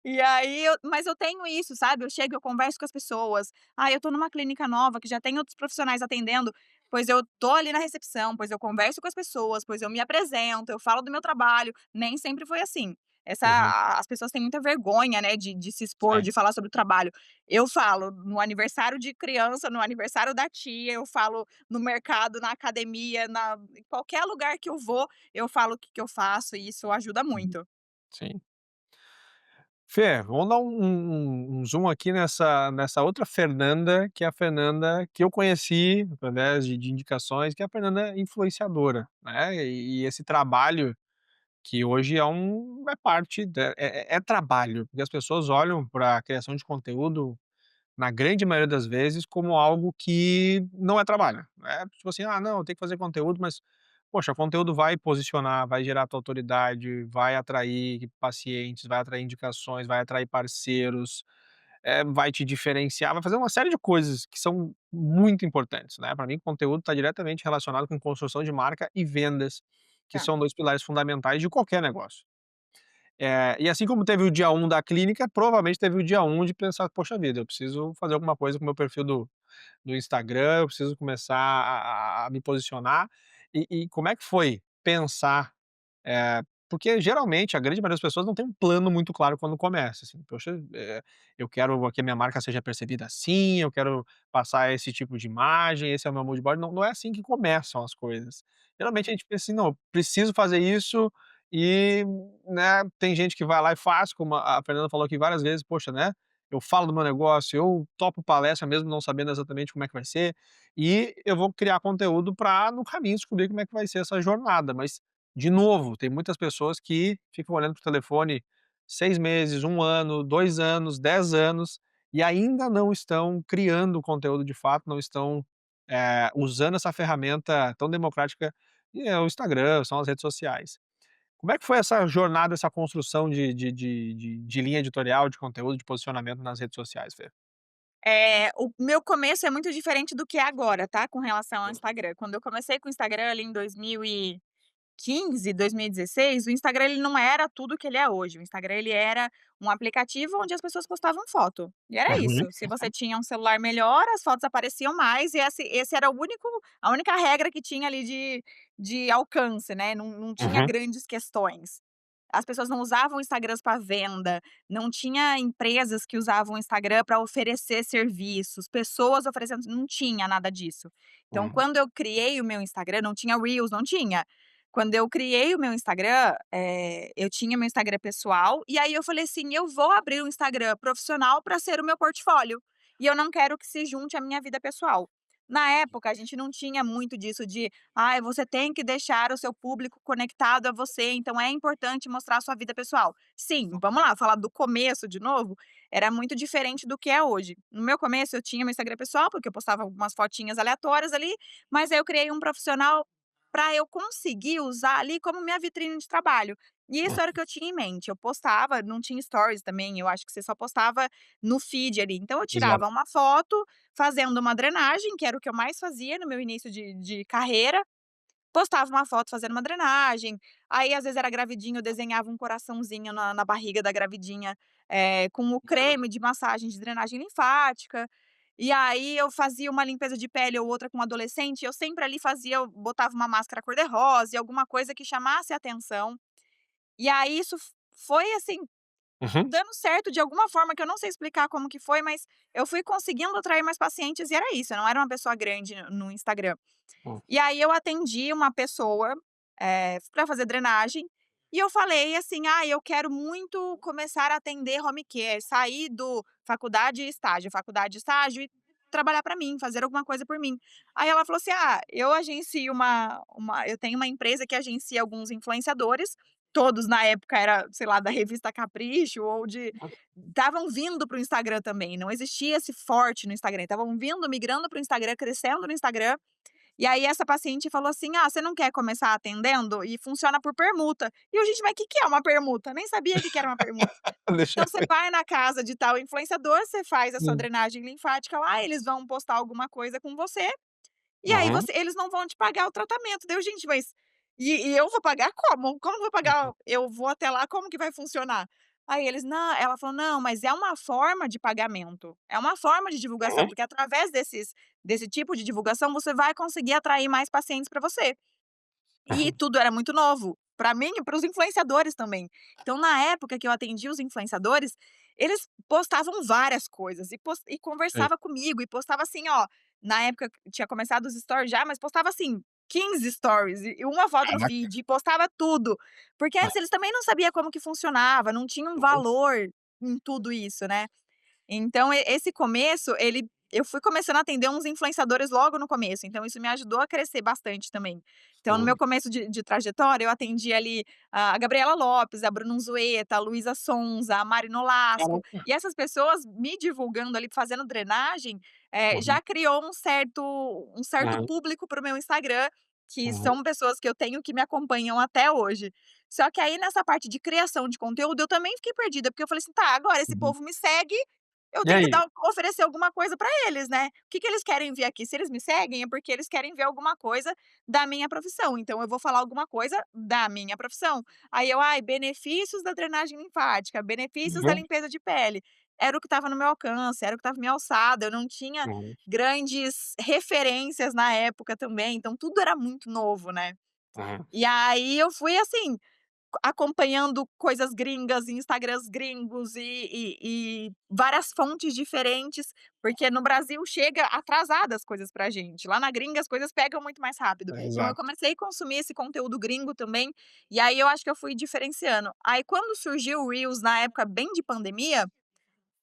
E aí mas eu tenho isso, sabe, eu chego, eu converso com as pessoas. "Ah, eu tô numa clínica nova que já tem outros profissionais atendendo", pois eu tô ali na recepção, pois eu converso com as pessoas, pois eu me apresento, eu falo do meu trabalho. Nem sempre foi assim. Uhum. As pessoas têm muita vergonha, né, de se expor, Sim. de falar sobre o trabalho. Eu falo no aniversário de criança, no aniversário da tia, eu falo no mercado, na academia, em qualquer lugar que eu vou, eu falo o que que eu faço e isso ajuda Uhum. muito. Sim. Fê, vamos dar um zoom aqui nessa outra Fernanda, que é a Fernanda que eu conheci através de indicações, que é a Fernanda influenciadora, né, e esse trabalho que hoje é parte da é trabalho, porque as pessoas olham pra criação de conteúdo, na grande maioria das vezes, como algo que não é trabalho, né, tipo assim: "Ah, não, tem que fazer conteúdo", mas, poxa, o conteúdo vai posicionar, vai gerar tua autoridade, vai atrair pacientes, vai atrair indicações, vai atrair parceiros, vai te diferenciar, vai fazer uma série de coisas que são muito importantes, né. Pra mim, conteúdo está diretamente relacionado com construção de marca e vendas, que Tá. são 2 pilares fundamentais de qualquer negócio. E assim como teve o dia um da clínica, provavelmente teve o dia um de pensar: "Poxa vida, eu preciso fazer alguma coisa com o meu perfil do Instagram, eu preciso começar a me posicionar". E como é que foi pensar, porque geralmente a grande maioria das pessoas não tem um plano muito claro quando começa, assim: "Poxa, eu quero que a minha marca seja percebida assim, eu quero passar esse tipo de imagem, esse é o meu mood board", não é assim que começam as coisas. Geralmente a gente pensa assim: "Não, eu preciso fazer isso", e, né, tem gente que vai lá e faz, como a Fernanda falou aqui várias vezes: "Poxa, né, eu falo do meu negócio, eu topo palestra mesmo não sabendo exatamente como é que vai ser, e eu vou criar conteúdo para no caminho descobrir como é que vai ser essa jornada". Mas, de novo, tem muitas pessoas que ficam olhando para o telefone 6 meses, 1 ano, 2 anos, 10 anos, e ainda não estão criando conteúdo de fato, não estão, usando essa ferramenta tão democrática, que é o Instagram, são as redes sociais. Como é que foi essa jornada, essa construção de linha editorial, de conteúdo, de posicionamento nas redes sociais, Fê? O meu começo é muito diferente do que é agora, tá, com relação ao Instagram. Quando eu comecei com o Instagram ali em 2015, 2016, o Instagram ele não era tudo que ele é hoje. O Instagram ele era um aplicativo onde as pessoas postavam foto, e era Uhum. isso. Se você tinha um celular melhor, as fotos apareciam mais e esse era o único a única regra que tinha ali de alcance, né, não tinha Uhum. grandes questões. As pessoas não usavam Instagrams para venda, não tinha empresas que usavam o Instagram para oferecer serviços, pessoas oferecendo, não tinha nada disso. Então Uhum. quando eu criei o meu Instagram, não tinha reels, não tinha. Quando eu criei o meu Instagram, eu tinha meu Instagram pessoal, e aí eu falei assim: "Eu vou abrir um Instagram profissional para ser o meu portfólio, e eu não quero que se junte à minha vida pessoal". Na época, a gente não tinha muito disso de: "Ai, você tem que deixar o seu público conectado a você, então é importante mostrar a sua vida pessoal". Sim, vamos lá, falar do começo de novo, era muito diferente do que é hoje. No meu começo, eu tinha meu Instagram pessoal, porque eu postava algumas fotinhas aleatórias ali, mas aí eu criei um profissional para eu conseguir usar ali como minha vitrine de trabalho. E isso era o que eu tinha em mente. Eu postava, não tinha stories também, eu acho que você só postava no feed ali. Então eu Exato. tirava uma foto fazendo uma drenagem, que era o que eu mais fazia no meu início de carreira, postava uma foto fazendo uma drenagem, aí às vezes era gravidinha, eu desenhava um coraçãozinho na barriga da gravidinha, com o creme de massagem de drenagem linfática, e aí eu fazia uma limpeza de pele ou outra com adolescente, eu sempre ali fazia eu botava uma máscara cor-de-rosa e alguma coisa que chamasse a atenção, e aí isso foi assim Uhum. dando certo de alguma forma que eu não sei explicar como que foi, mas eu fui conseguindo atrair mais pacientes e era isso, eu não era uma pessoa grande no Instagram. Hum. E aí eu atendi uma pessoa, pra fazer drenagem, e eu falei assim: "Ah, eu quero muito começar a atender home care, sair do faculdade e estágio e trabalhar para mim, fazer alguma coisa por mim". Aí ela falou assim: "Ah, eu agencio eu tenho uma empresa que agencia alguns influenciadores", todos na época era, sei lá, da revista Capricho ou de estavam vindo para o Instagram também, não existia esse forte no Instagram, estavam vindo, migrando para o Instagram, crescendo no Instagram, e aí essa paciente falou assim: "Ah, você não quer começar atendendo? E funciona por permuta". E eu: "Gente, mas o que que é uma permuta?". Nem sabia o que que era uma permuta. Deixa Então eu você ver. vai na casa de tal influenciador, você faz a sua Hum. drenagem linfática lá, eles vão postar alguma coisa com você, e aí Uhum. eles não vão te pagar o tratamento. Daí eu: "Gente, mas e eu vou pagar como? Como eu vou pagar? Uhum. Eu vou até lá, como que vai funcionar?". Aí eles: "Não", ela falou: "Não, mas é uma forma de pagamento, é uma forma de divulgação, Uhum. porque através desse tipo de divulgação você vai conseguir atrair mais pacientes para você". E Uhum. tudo era muito novo, para mim e para os influenciadores também. Então, na época que eu atendi os influenciadores, eles postavam várias coisas e Sei. conversava comigo e postava assim, ó, na época tinha começado os stories já, mas postava assim 15 stories e uma foto no Caraca. feed, e postava tudo. Porque Hã. antes eles também não sabia como que funcionava, não tinha um Uhum. valor em tudo isso, né. Então esse começo, eu fui começando a atender uns influenciadores logo no começo, então isso me ajudou a crescer bastante também. Então no meu Uhum. começo de trajetória, eu atendi ali a Gabriela Lopes, a Bruna Unzueta, a Luísa Sonza, a Mari Nolasco, Caraca. e essas pessoas me divulgando ali, fazendo drenagem, Uhum. já criou um certo Uhum. público para o meu Instagram, que Uhum. são pessoas que eu tenho que me acompanham até hoje. Só que aí nessa parte de criação de conteúdo, eu também fiquei perdida, porque eu falei assim: "Tá, agora esse Uhum. povo me segue, eu E tenho que aí? oferecer alguma coisa pra eles, né. O que que eles querem ver aqui? Se eles me seguem, é porque eles querem ver alguma coisa da minha profissão, então eu vou falar alguma coisa da minha profissão. Aí eu: "Ai, benefícios da drenagem linfática, benefícios da Uhum. limpeza de pele". Era o que estava no meu alcance, era o que estava minha alçada, eu não tinha Uhum. grandes referências na época também, então tudo era muito novo, né. Uhum. E aí eu fui assim, acompanhando coisas gringas, Instagrams gringos e várias fontes diferentes, porque no Brasil chega atrasada as coisas pra gente, lá na gringa as coisas pegam muito mais rápido. Então eu Exato. comecei a consumir esse conteúdo gringo também, e aí eu acho que eu fui diferenciando. Aí quando surgiu o Reels na época bem de pandemia,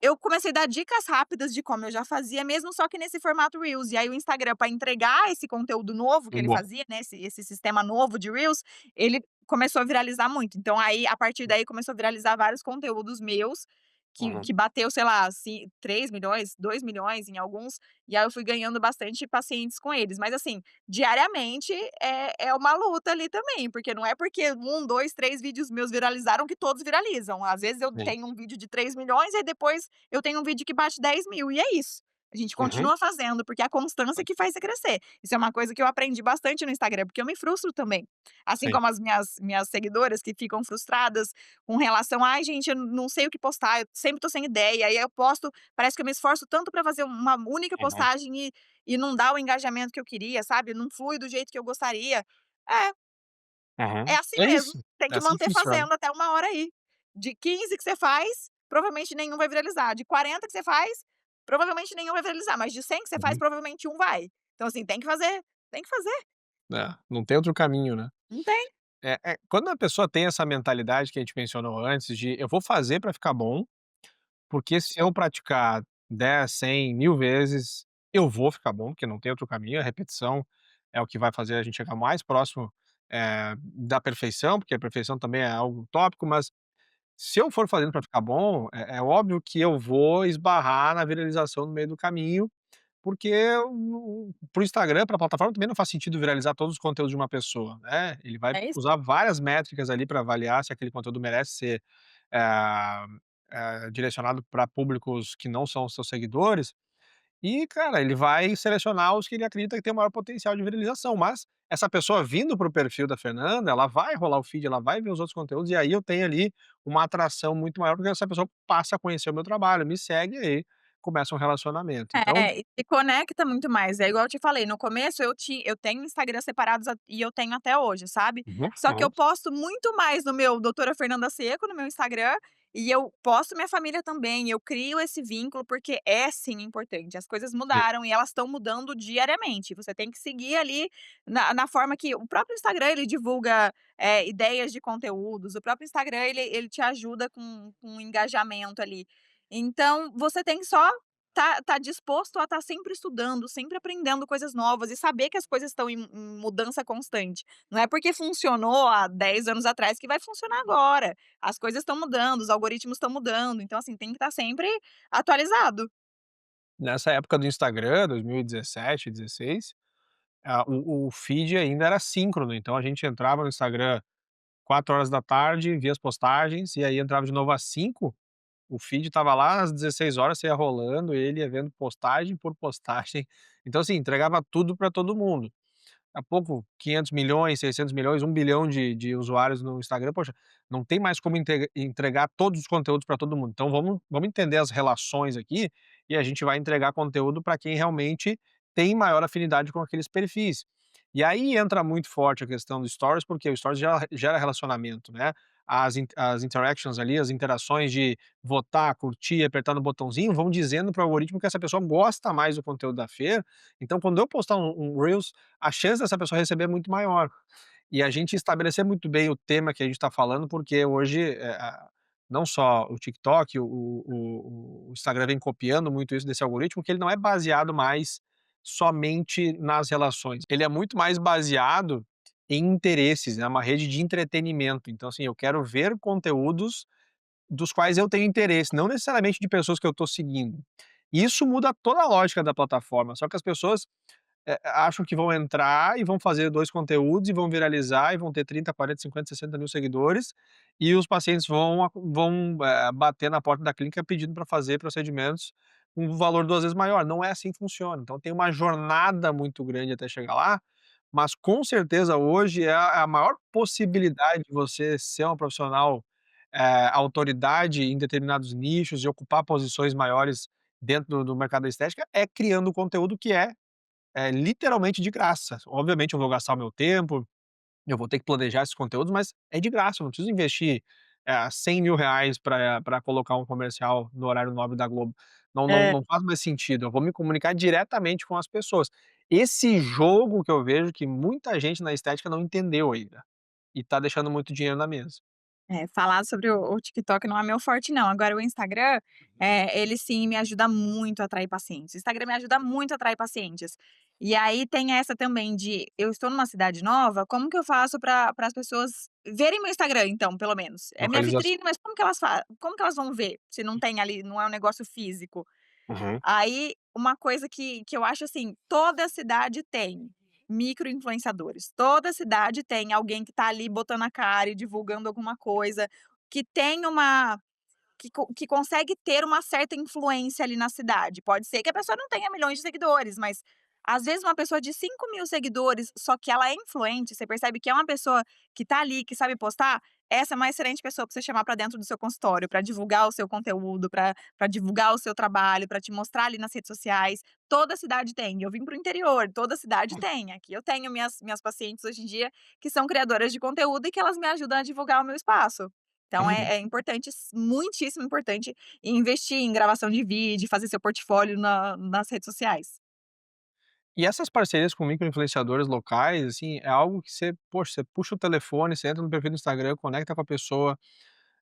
eu comecei a dar dicas rápidas de como eu já fazia mesmo, só que nesse formato Reels. E aí o Instagram, para entregar esse conteúdo novo que ele Bom. fazia, né, esse sistema novo de Reels, ele começou a viralizar muito. Então aí, a partir daí, começou a viralizar vários conteúdos meus, que Uhum. que bateu, sei lá, 3 milhões, 2 milhões em alguns, e aí eu fui ganhando bastante pacientes com eles. Mas assim, diariamente é uma luta ali também, porque não é porque 1, 2, 3 vídeos meus viralizaram que todos viralizam. Às vezes eu Sim. tenho um vídeo de 3 milhões e depois eu tenho um vídeo que bate 10 mil e é isso. A gente Uhum. continua fazendo, porque é a constância que faz você crescer. Isso é uma coisa que eu aprendi bastante no Instagram, porque eu me frustro também. Assim Sim. como as minhas seguidoras que ficam frustradas com relação: "Ai gente, eu não sei o que postar, eu sempre tô sem ideia", aí eu posto, parece que eu me esforço tanto pra fazer uma única Uhum. postagem e não dá o engajamento que eu queria, sabe, não flui do jeito que eu gostaria. É, é Uhum. assim É mesmo, isso. tem É que assim que manter funciona. fazendo até uma hora aí. De 15 que você faz, provavelmente nenhum vai viralizar, de 40 que você faz, provavelmente nenhum vai viralizar, mas de 100 que você faz, Uhum. provavelmente um vai. Então assim, tem que fazer, tem que fazer, É, não tem outro caminho, né. não tem. Quando a pessoa tem essa mentalidade que a gente mencionou antes de: "Eu vou fazer pra ficar bom, porque se eu praticar 10, 100, 1000 vezes, eu vou ficar bom, porque não tem outro caminho, a repetição é o que vai fazer a gente chegar mais próximo, da perfeição", porque a perfeição também é algo utópico, mas se eu for fazendo pra ficar bom, é óbvio que eu vou esbarrar na viralização no meio do caminho, porque para o Instagram, para a plataforma também não faz sentido viralizar todos os conteúdos de uma pessoa, né, ele vai É isso. usar várias métricas ali para avaliar se aquele conteúdo merece ser, eh direcionado para públicos que não são os seus seguidores, e cara, ele vai selecionar os que ele acredita que tem o maior potencial de viralização, mas essa pessoa vindo para o perfil da Fernanda, ela vai rolar o feed, ela vai ver os outros conteúdos, e aí eu tenho ali uma atração muito maior, porque essa pessoa passa a conhecer o meu trabalho, me segue aí, começa um relacionamento. Então É, e se conecta muito mais, é igual eu te falei, no começo eu tenho Instagram separados e eu tenho até hoje, sabe. uhum, Só que eu uhum, posto muito mais no meu doutora Fernanda Seco, no meu Instagram, e eu posto minha família também, eu crio esse vínculo, porque é sim importante, as coisas sim. mudaram e elas estão mudando diariamente, você tem que seguir ali na forma que o próprio Instagram ele divulga, ideias de conteúdos, o próprio Instagram ele te ajuda com engajamento ali. Então, você tem que só tá disposto a estar sempre estudando, sempre aprendendo coisas novas e saber que as coisas estão em mudança constante. Não é porque funcionou há 10 anos atrás que vai funcionar agora. As coisas estão mudando, os algoritmos estão mudando, então, assim, tem que estar sempre atualizado. Nessa época do Instagram, 2017, 16, o feed ainda era síncrono, então a gente entrava no Instagram 4 horas da tarde, via as postagens, e aí entrava de novo às 5. O feed estava lá às 16 horas, você ia rolando ele, ia vendo postagem por postagem. Então, assim, entregava tudo para todo mundo. Há pouco 500 milhões, 600 milhões, 1 bilhão de usuários no Instagram, poxa, não tem mais como entregar todos os conteúdos para todo mundo. Então vamos entender as relações aqui, e a gente vai entregar conteúdo para quem realmente tem maior afinidade com aqueles perfis. E aí entra muito forte a questão do stories, porque o stories gera relacionamento, né. As interactions ali, as interações de votar, curtir, apertar no botãozinho, vão dizendo para o algoritmo que essa pessoa gosta mais do conteúdo da feira. Então quando eu postar um reels, a chance dessa pessoa receber é muito maior. E a gente estabelecer muito bem o tema que a gente está falando, porque hoje, não só o TikTok, o Instagram vem copiando muito isso desse algoritmo, que ele não é baseado mais somente nas relações, ele é muito mais baseado em interesses, é uma rede de entretenimento. Então, assim, eu quero ver conteúdos dos quais eu tenho interesse, não necessariamente de pessoas que eu estou seguindo. Isso muda toda a lógica da plataforma, só que as pessoas acham que vão entrar e vão fazer 2 conteúdos e vão viralizar e vão ter 30, 40, 50, 60 mil seguidores, e os pacientes vão bater na porta da clínica pedindo para fazer procedimentos com um valor 2 vezes maior. Não é assim que funciona. Então tem uma jornada muito grande até chegar lá, mas com certeza hoje é a maior possibilidade de você ser uma profissional, autoridade em determinados nichos e ocupar posições maiores dentro do mercado da estética, é criando conteúdo que é literalmente de graça. Obviamente eu vou gastar o meu tempo, eu vou ter que planejar esses conteúdos, mas é de graça, eu não preciso investir, R$100.000 para colocar um comercial no horário nobre da Globo. É. Não faz mais sentido, eu vou me comunicar diretamente com as pessoas. Esse jogo que eu vejo que muita gente na estética não entendeu ainda, e tá deixando muito dinheiro na mesa. É, falar sobre o TikTok não é meu forte não, agora o Instagram, ele sim me ajuda muito a atrair pacientes, o Instagram me ajuda muito a atrair pacientes. E aí tem essa também de, eu estou numa cidade nova, como que eu faço para as pessoas verem meu Instagram então, pelo menos? É minha Localização. vitrine, mas como que elas vão ver, se não tem ali, não é um negócio físico? Uhum. Aí, uma coisa que eu acho assim, toda cidade tem micro-influenciadores, toda cidade tem alguém que tá ali botando a cara e divulgando alguma coisa, que tem uma que consegue ter uma certa influência ali na cidade. Pode ser que a pessoa não tenha milhões de seguidores, mas às vezes uma pessoa de 5.000 seguidores, só que ela é influente, você percebe que é uma pessoa que tá ali, que sabe postar, essa é uma excelente pessoa para você chamar para dentro do seu consultório, para divulgar o seu conteúdo, para divulgar o seu trabalho, para te mostrar ali nas redes sociais. Toda cidade tem. Eu vim para o interior, toda cidade tem. Aqui eu tenho minhas pacientes hoje em dia que são criadoras de conteúdo e que elas me ajudam a divulgar o meu espaço. Então Uhum. é importante, muitíssimo importante, investir em gravação de vídeo, fazer seu portfólio nas redes sociais. E essas parcerias com micro-influenciadores locais, assim, é algo que você, poxa, você puxa o telefone, você entra no perfil do Instagram, conecta com a pessoa,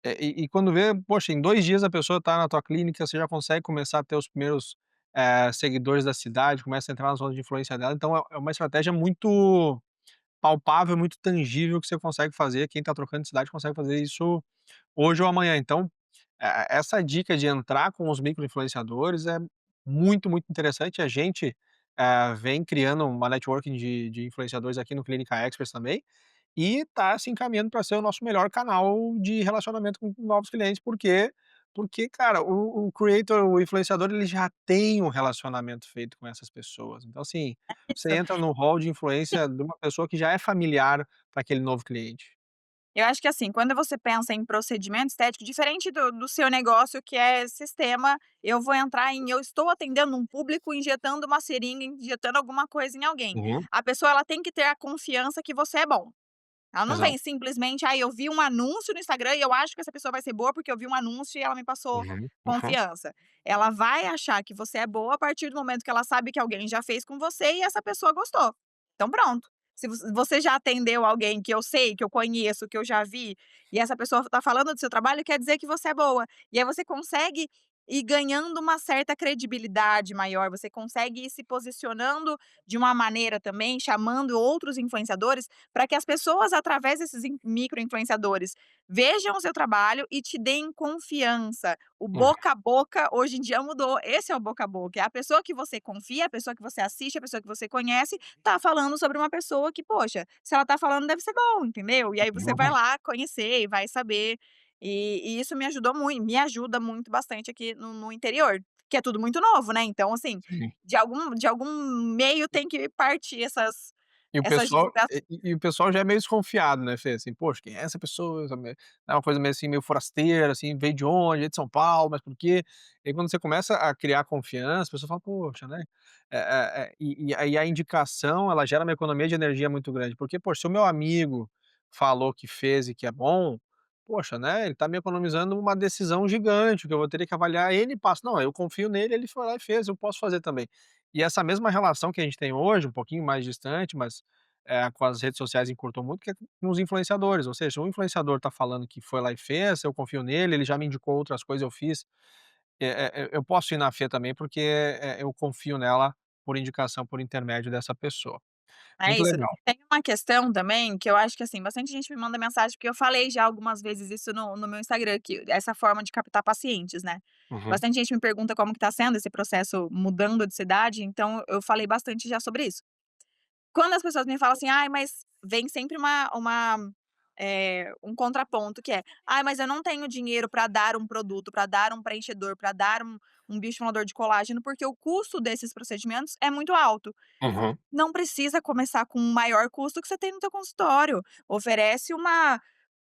e quando vê, poxa, em 2 dias a pessoa está na tua clínica, você já consegue começar a ter os primeiros, seguidores da cidade, começa a entrar na zona de influência dela, então é uma estratégia muito palpável, muito tangível que você consegue fazer, quem está trocando de cidade consegue fazer isso hoje ou amanhã. Então, essa dica de entrar com os micro-influenciadores é muito, muito interessante. A gente, vem criando uma networking de influenciadores aqui no Clínica Experts também, e está se encaminhando para ser o nosso melhor canal de relacionamento com novos clientes, porque, cara, o creator, o influenciador, ele já tem um relacionamento feito com essas pessoas. Então, assim, você Isso. entra no hall de influência de uma pessoa que já é familiar para aquele novo cliente. Eu acho que assim, quando você pensa em procedimento estético, diferente do seu negócio que é sistema, eu vou entrar em eu estou atendendo um público, injetando uma seringa, injetando alguma coisa em alguém. Uhum, A pessoa ela tem que ter a confiança que você é bom. Ela não vem exato. simplesmente: "Ai, eu vi um anúncio no Instagram e eu acho que essa pessoa vai ser boa porque eu vi um anúncio e ela me passou Uhum, uhum, confiança". Ela vai achar que você é boa a partir do momento que ela sabe que alguém já fez com você e essa pessoa gostou. Então pronto. Se você já atendeu alguém que eu sei, que eu conheço, que eu já vi, e essa pessoa está falando do seu trabalho, quer dizer que você é boa. E aí você consegue ir ganhando uma certa credibilidade maior, você consegue ir se posicionando de uma maneira também, chamando outros influenciadores para que as pessoas, através desses micro-influenciadores, vejam o seu trabalho e te deem confiança. O uhum, boca a boca, hoje em dia, mudou. Esse é o boca a boca. É a pessoa que você confia, a pessoa que você assiste, a pessoa que você conhece, tá falando sobre uma pessoa que, poxa, se ela tá falando, deve ser bom, entendeu? E aí você vai uhum, lá conhecer e vai saber. E isso me ajudou muito, me ajuda muito bastante aqui no interior, que é tudo muito novo, né? Então, assim, sim. de algum meio tem que partir E o essas pessoal divulgações. e o pessoal já é meio desconfiado, né, Fê, assim: "Poxa, quem é essa pessoa? Essa me", é uma coisa meio assim, meio forasteira, assim, "Veio de onde? É de São Paulo, mas por quê?". E aí quando você começa a criar confiança, a pessoa fala: "Poxa", né. E aí a indicação, ela gera uma economia de energia muito grande, porque, poxa, se o meu amigo falou que fez e que é bom, poxa, né, ele tá me economizando uma decisão gigante, que eu vou ter que avaliar N passos. Não, eu confio nele, ele foi lá e fez, eu posso fazer também. E essa mesma relação que a gente tem hoje, um pouquinho mais distante, mas, com as redes sociais encurtou muito, que é com os influenciadores, ou seja, o influenciador está falando que foi lá e fez, eu confio nele, ele já me indicou outras coisas, eu fiz, eu posso ir na Fê também, porque, eu confio nela por indicação, por intermédio dessa pessoa. É Muito isso. legal. Tem uma questão também que eu acho que, assim, bastante gente me manda mensagem, porque eu falei já algumas vezes isso no meu Instagram, que essa forma de captar pacientes, né. Uhum, Bastante gente me pergunta como que tá sendo esse processo mudando de cidade, então eu falei bastante já sobre isso. Quando as pessoas me falam assim: "Ai, mas", vem sempre um contraponto que é: "Ai, mas eu não tenho dinheiro para dar um produto, para dar um preenchedor, para dar um bioestimulador de colágeno, porque o custo desses procedimentos é muito alto". uhum, Não precisa começar com o maior custo que você tem no teu consultório. Oferece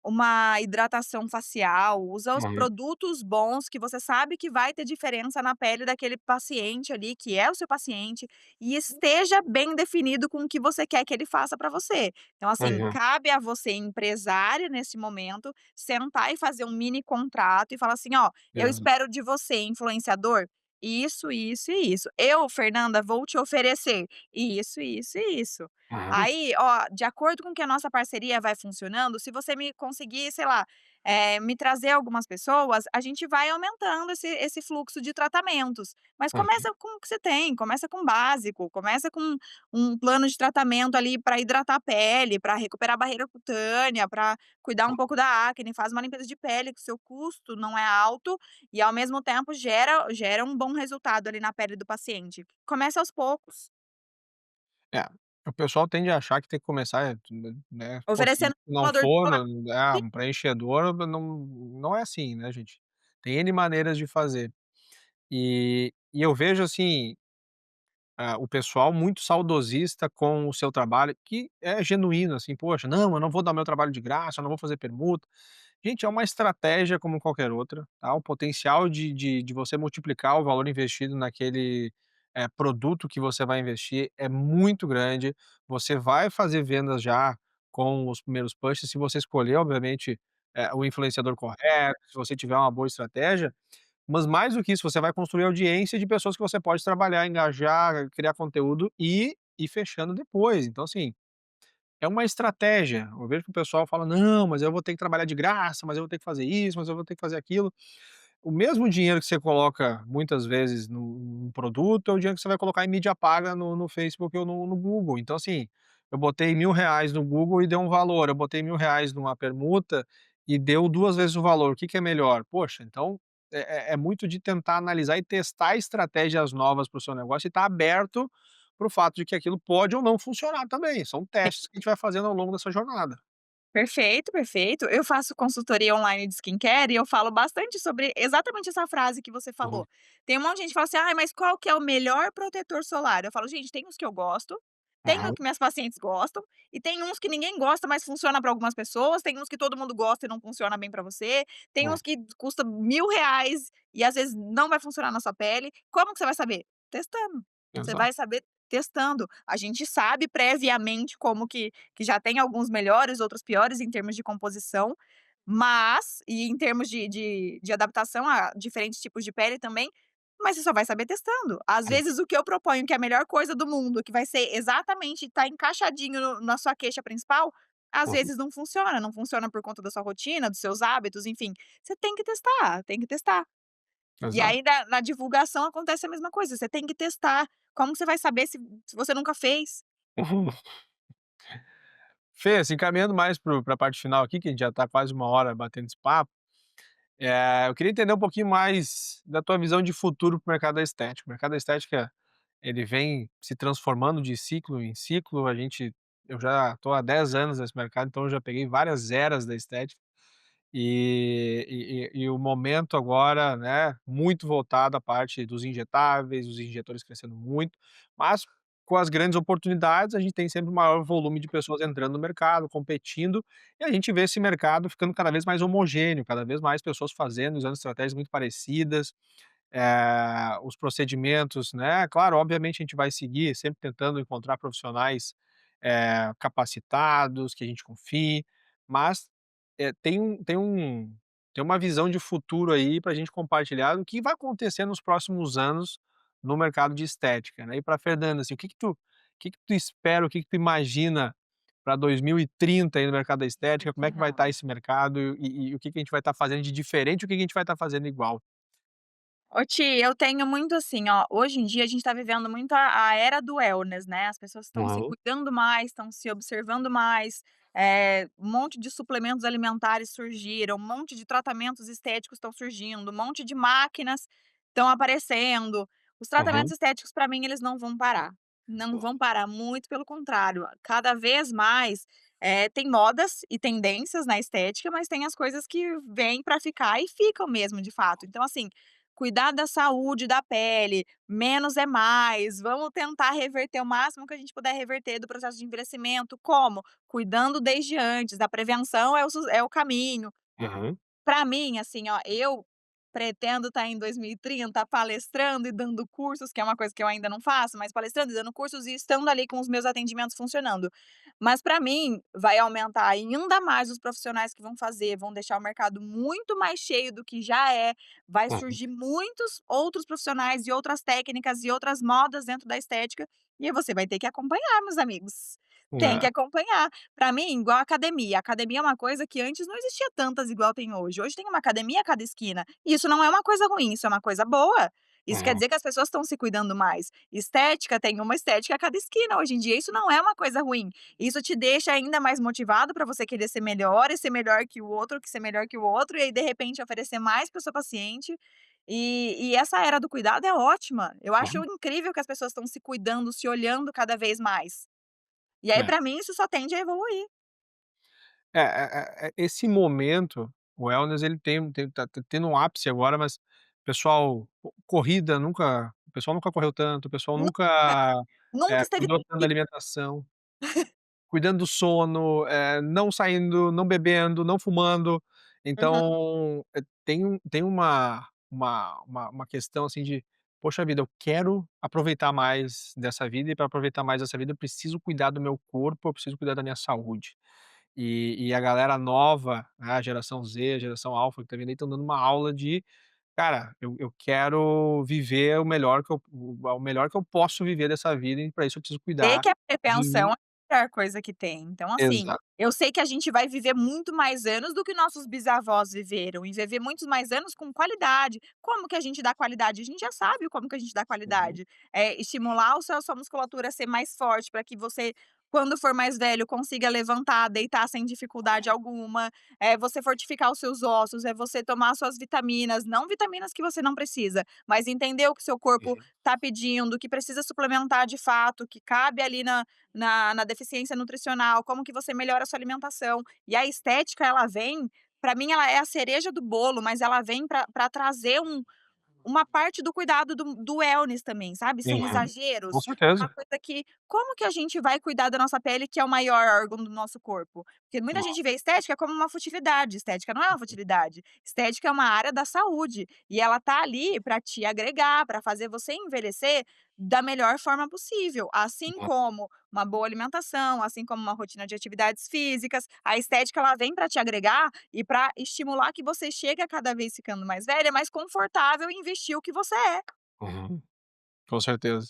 uma hidratação facial, usa os uhum, produtos bons que você sabe que vai ter diferença na pele daquele paciente ali, que é o seu paciente, e esteja bem definido com o que você quer que ele faça para você. Então, assim, uhum, cabe a você, empresária, nesse momento, sentar e fazer um mini contrato e falar assim: "Ó, eu exato. espero de você, influenciador, isso, isso e isso. Eu, Fernanda, vou te oferecer isso, isso e isso". Uhum, Aí, ó, de acordo com que a nossa parceria vai funcionando, se você me conseguir, sei lá, me trazer algumas pessoas, a gente vai aumentando esse fluxo de tratamentos. Mas uhum, começa com o que você tem, começa com o básico, começa com um plano de tratamento ali para hidratar a pele, para recuperar a barreira cutânea, para cuidar um pouco da acne, faz uma limpeza de pele, que o seu custo não é alto e ao mesmo tempo gera um bom resultado ali na pele do paciente. Comece aos poucos, é, o pessoal tende a achar que tem que começar, né, poxa, se oferecendo não simulador de for, colágeno. um preenchedor, não é assim, né, gente. Tem N maneiras de fazer. E eu vejo, assim, o pessoal muito saudosista com o seu trabalho, que é genuíno, assim: "Poxa, não, eu não vou dar meu trabalho de graça, eu não vou fazer permuta". Gente, é uma estratégia como qualquer outra, tá? O potencial de você multiplicar o valor investido naquele, produto que você vai investir é muito grande. Você vai fazer vendas já com os primeiros pushes, se você escolher, obviamente, o influenciador correto, se você tiver uma boa estratégia, mas mais do que isso, você vai construir audiência de pessoas que você pode trabalhar, engajar, criar conteúdo e ir fechando depois. Então, assim, é uma estratégia. Eu vejo que o pessoal fala: "Não, mas eu vou ter que trabalhar de graça, mas eu vou ter que fazer isso, mas eu vou ter que fazer aquilo". O mesmo dinheiro que você coloca muitas vezes num produto é o dinheiro que você vai colocar em mídia paga no Facebook ou no Google. Então, assim, eu botei R$ 1.000 no Google e deu um valor, eu botei R$ 1.000 numa permuta e deu 2 vezes o valor, o que que é melhor? Poxa, então é muito de tentar analisar e testar estratégias novas para o seu negócio e estar aberto para o fato de que aquilo pode ou não funcionar também, são testes que a gente vai fazendo ao longo dessa jornada. Perfeito, perfeito. Eu faço consultoria online de skincare e eu falo bastante sobre exatamente essa frase que você Uhum, falou. Tem um monte de gente que fala assim: "Ai, mas qual que é o melhor protetor solar?". Eu falo: "Gente, tem os que eu gosto, Tem o Aham. que minhas pacientes gostam, e tem uns que ninguém gosta, mas funciona para algumas pessoas, tem uns que todo mundo gosta e não funciona bem para você, tem Hum, uns que custa R$ 1.000 e às vezes não vai funcionar na sua pele. Como que você vai saber? Testando. Você vai exato. saber testando. A gente sabe previamente como que já tem alguns melhores, outros piores em termos de composição, mas e em termos de adaptação a diferentes tipos de pele também, mas você só vai saber testando. Às Hum, vezes o que eu proponho que é a melhor coisa do mundo, que vai ser exatamente tá encaixadinho na sua queixa principal, às uhum, vezes não funciona, não funciona por conta da sua rotina, dos seus hábitos, enfim. Você tem que testar, tem que testar. E exato. aí na divulgação acontece a mesma coisa, você tem que testar. Como que você vai saber se você nunca fez? Uhum. Fê, assim, caminhando mais para a parte final aqui, que a gente já está quase uma hora batendo esse papo, eu queria entender um pouquinho mais da tua visão de futuro para o mercado da estética. O mercado da estética, ele vem se transformando de ciclo em ciclo, eu já estou há 10 anos nesse mercado, então eu já peguei várias eras da estética. E o momento agora, né, muito voltado à parte dos injetáveis, os injetores crescendo muito, mas com as grandes oportunidades, a gente tem sempre um maior volume de pessoas entrando no mercado, competindo, e a gente vê esse mercado ficando cada vez mais homogêneo, cada vez mais pessoas fazendo, usando estratégias muito parecidas, os procedimentos, né, claro, obviamente a gente vai seguir sempre tentando encontrar profissionais, capacitados, que a gente confie, mas, tem uma visão de futuro aí para a gente compartilhar do que vai acontecer nos próximos anos no mercado de estética, né. E para Fernanda, assim, o que que tu espera, o que que tu imagina para 2030 aí no mercado da estética, como é que vai estar esse mercado e o que que a gente vai estar fazendo de diferente, o que que a gente vai estar fazendo igual? Ô Ti, eu tenho muito assim, ó, hoje em dia a gente tá vivendo muito a era do wellness, né, as pessoas estão se Aham, cuidando mais, estão se observando mais, um monte de suplementos alimentares surgiram, um monte de tratamentos estéticos estão surgindo, um monte de máquinas estão aparecendo. Os tratamentos uhum, estéticos para mim eles não vão parar, não vão parar, muito pelo contrário, cada vez mais, tem modas e tendências na estética, mas tem as coisas que vêm para ficar e ficam mesmo de fato. Então assim, cuidar da saúde da pele, menos é mais, vamos tentar reverter o máximo que a gente puder reverter do processo de envelhecimento, como? Cuidando desde antes, a prevenção é o caminho. aham, Para mim, assim, ó, eu pretendo estar em 2030 palestrando e dando cursos, que é uma coisa que eu ainda não faço, mas palestrando e dando cursos e estando ali com os meus atendimentos funcionando. Mas para mim, vai aumentar ainda mais os profissionais que vão fazer, vão deixar o mercado muito mais cheio do que já é, vai uhum, surgir muitos outros profissionais e outras técnicas e outras modas dentro da estética, e aí você vai ter que acompanhar, meus amigos. Tem que é, acompanhar. Pra mim, igual a academia. Academia é uma coisa que antes não existia tantas igual tem hoje. Hoje tem uma academia a cada esquina. E isso não é uma coisa ruim, isso é uma coisa boa. Isso quer uhum, dizer que as pessoas estão se cuidando mais. Estética, tem uma estética a cada esquina. Hoje em dia, isso não é uma coisa ruim. Isso te deixa ainda mais motivado para você querer ser melhor e ser melhor que o outro, que ser melhor que o outro, e aí, de repente, oferecer mais para o seu paciente. E essa era do cuidado é ótima. Eu acho uhum, incrível que as pessoas estão se cuidando, se olhando cada vez mais. E aí é. pra mim isso só tende a evoluir. Esse momento, o wellness ele tá tendo um ápice agora, mas pessoal, corrida nunca o pessoal nunca correu tanto, o pessoal Nunca, nunca, nunca esteve cuidou tanto da alimentação, cuidando do sono, não saindo, não bebendo, não fumando. uhum. Então, tem uma questão, assim, de: "Poxa vida, eu quero aproveitar mais dessa vida e para aproveitar mais dessa vida eu preciso cuidar do meu corpo, eu preciso cuidar da minha saúde". E a galera nova, né, a geração Z, a geração alfa que tá vindo aí, estão dando uma aula de: "Cara, eu quero viver o melhor que eu posso viver dessa vida e para isso eu preciso Sei cuidar que a de pretensão mim". é a melhor coisa que tem. Então, assim, Exato. eu sei que a gente vai viver muito mais anos do que nossos bisavós viveram, e viver muitos mais anos com qualidade. Como que a gente dá qualidade? A gente já sabe como que a gente dá Uhum, qualidade. Estimular o seu a sua musculatura a ser mais forte para que você, quando for mais velho, consiga levantar, deitar sem dificuldade alguma. É você fortificar os seus ossos, é você tomar suas vitaminas, não vitaminas que você não precisa, mas entender o que o seu corpo uhum, tá pedindo, que precisa suplementar de fato, que cabe ali na deficiência nutricional, como que você melhora a sua alimentação. E a estética ela vem, para mim ela é a cereja do bolo, mas ela vem para trazer uma parte do cuidado do wellness também, sabe, sem uhum. Com exageros. Uma certeza. coisa que como que a gente vai cuidar da nossa pele, que é o maior órgão do nosso corpo? Porque muita Uau. gente vê estética como uma futilidade, estética não é uma futilidade, estética é uma área da saúde, e ela tá ali para te agregar, para fazer você envelhecer da melhor forma possível, assim como uma boa alimentação, assim como uma rotina de atividades físicas, a estética ela vem para te agregar e para estimular que você chegue a cada vez ficando mais velha, mais confortável em vestir o que você é. Uhum. Com certeza.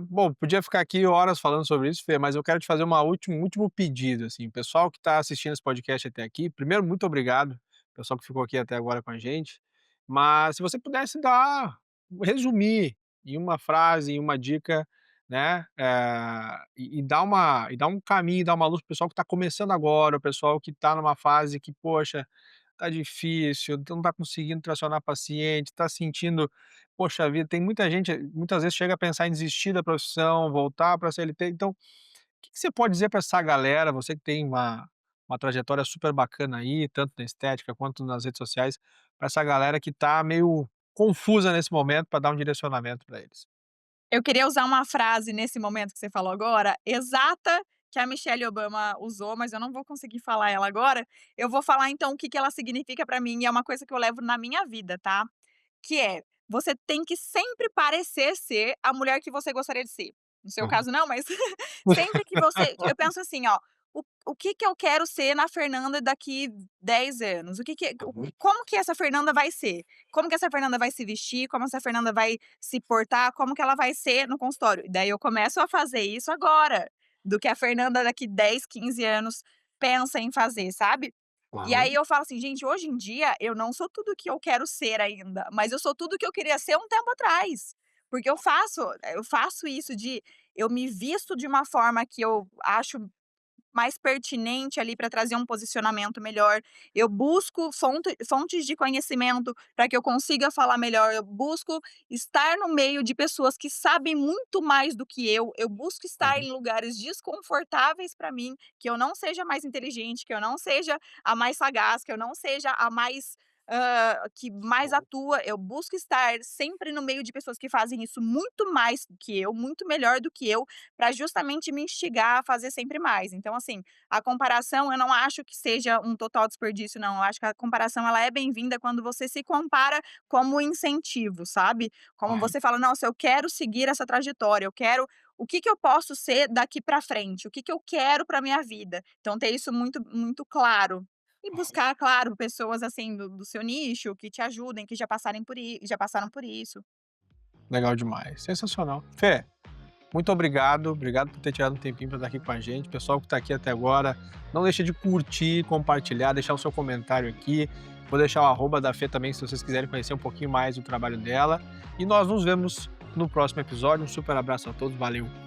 Bom, podia ficar aqui horas falando sobre isso, Fê, mas eu quero te fazer um último pedido, assim, pessoal que está assistindo esse podcast até aqui, primeiro, muito obrigado, pessoal que ficou aqui até agora com a gente, mas se você pudesse resumir em uma frase, em uma dica, né, e dar um caminho, dar uma luz para o pessoal que está começando agora, o pessoal que está numa fase que, poxa, tá difícil, tu não tá conseguindo tracionar paciente, tá sentindo, poxa vida, tem muita gente, muitas vezes chega a pensar em desistir da profissão, voltar pra CLT, então, o que que você pode dizer para essa galera, você que tem uma trajetória super bacana aí, tanto na estética quanto nas redes sociais, para essa galera que tá meio confusa nesse momento, para dar um direcionamento para eles? Eu queria usar uma frase nesse momento que você falou agora, exata, que a Michelle Obama usou, mas eu não vou conseguir falar ela agora. Eu vou falar então o que que ela significa pra mim e é uma coisa que eu levo na minha vida, tá? Que é: você tem que sempre parecer ser a mulher que você gostaria de ser. No seu Uhum. caso não, mas sempre que você eu penso assim, ó, o que que eu quero ser na Fernanda daqui 10 anos? O que que o Uhum. como que essa Fernanda vai ser? Como que essa Fernanda vai se vestir? Como essa Fernanda vai se portar? Como que ela vai ser no consultório? E daí eu começo a fazer isso agora, do que a Fernanda daqui 10, 15 anos pensa em fazer, sabe? E aí Uhum. eu falo assim: "Gente, hoje em dia eu não sou tudo que eu quero ser ainda, mas eu sou tudo que eu queria ser um tempo atrás". Porque eu faço isso de eu me visto de uma forma que eu acho mais pertinente ali para trazer um posicionamento melhor. Eu busco fontes de conhecimento para que eu consiga falar melhor. Eu busco estar no meio de pessoas que sabem muito mais do que eu. Eu busco estar Uhum. em lugares desconfortáveis para mim, que eu não seja mais inteligente, que eu não seja a mais sagaz, que eu não seja a mais que mais atua. Eu busco estar sempre no meio de pessoas que fazem isso muito mais do que eu, muito melhor do que eu, para justamente me instigar a fazer sempre mais. Então, assim, a comparação eu não acho que seja um total desperdício não, eu acho que a comparação ela é bem-vinda quando você se compara como incentivo, sabe. Como Claro. você fala: "Nossa, eu quero seguir essa trajetória, eu quero o que que eu posso ser daqui para frente? O que que eu quero para minha vida?". Então ter isso muito claro. E buscar, claro, pessoas, assim, do seu nicho, que te ajudem, que já passaram por isso. Legal demais, sensacional. Fê, muito obrigado, obrigado por ter tirado um tempinho para estar aqui com a gente. Pessoal que está aqui até agora, não deixa de curtir, compartilhar, deixar o seu comentário aqui. Vou deixar o arroba da Fê também, se vocês quiserem conhecer um pouquinho mais do trabalho dela. E nós nos vemos no próximo episódio. Um super abraço a todos, valeu!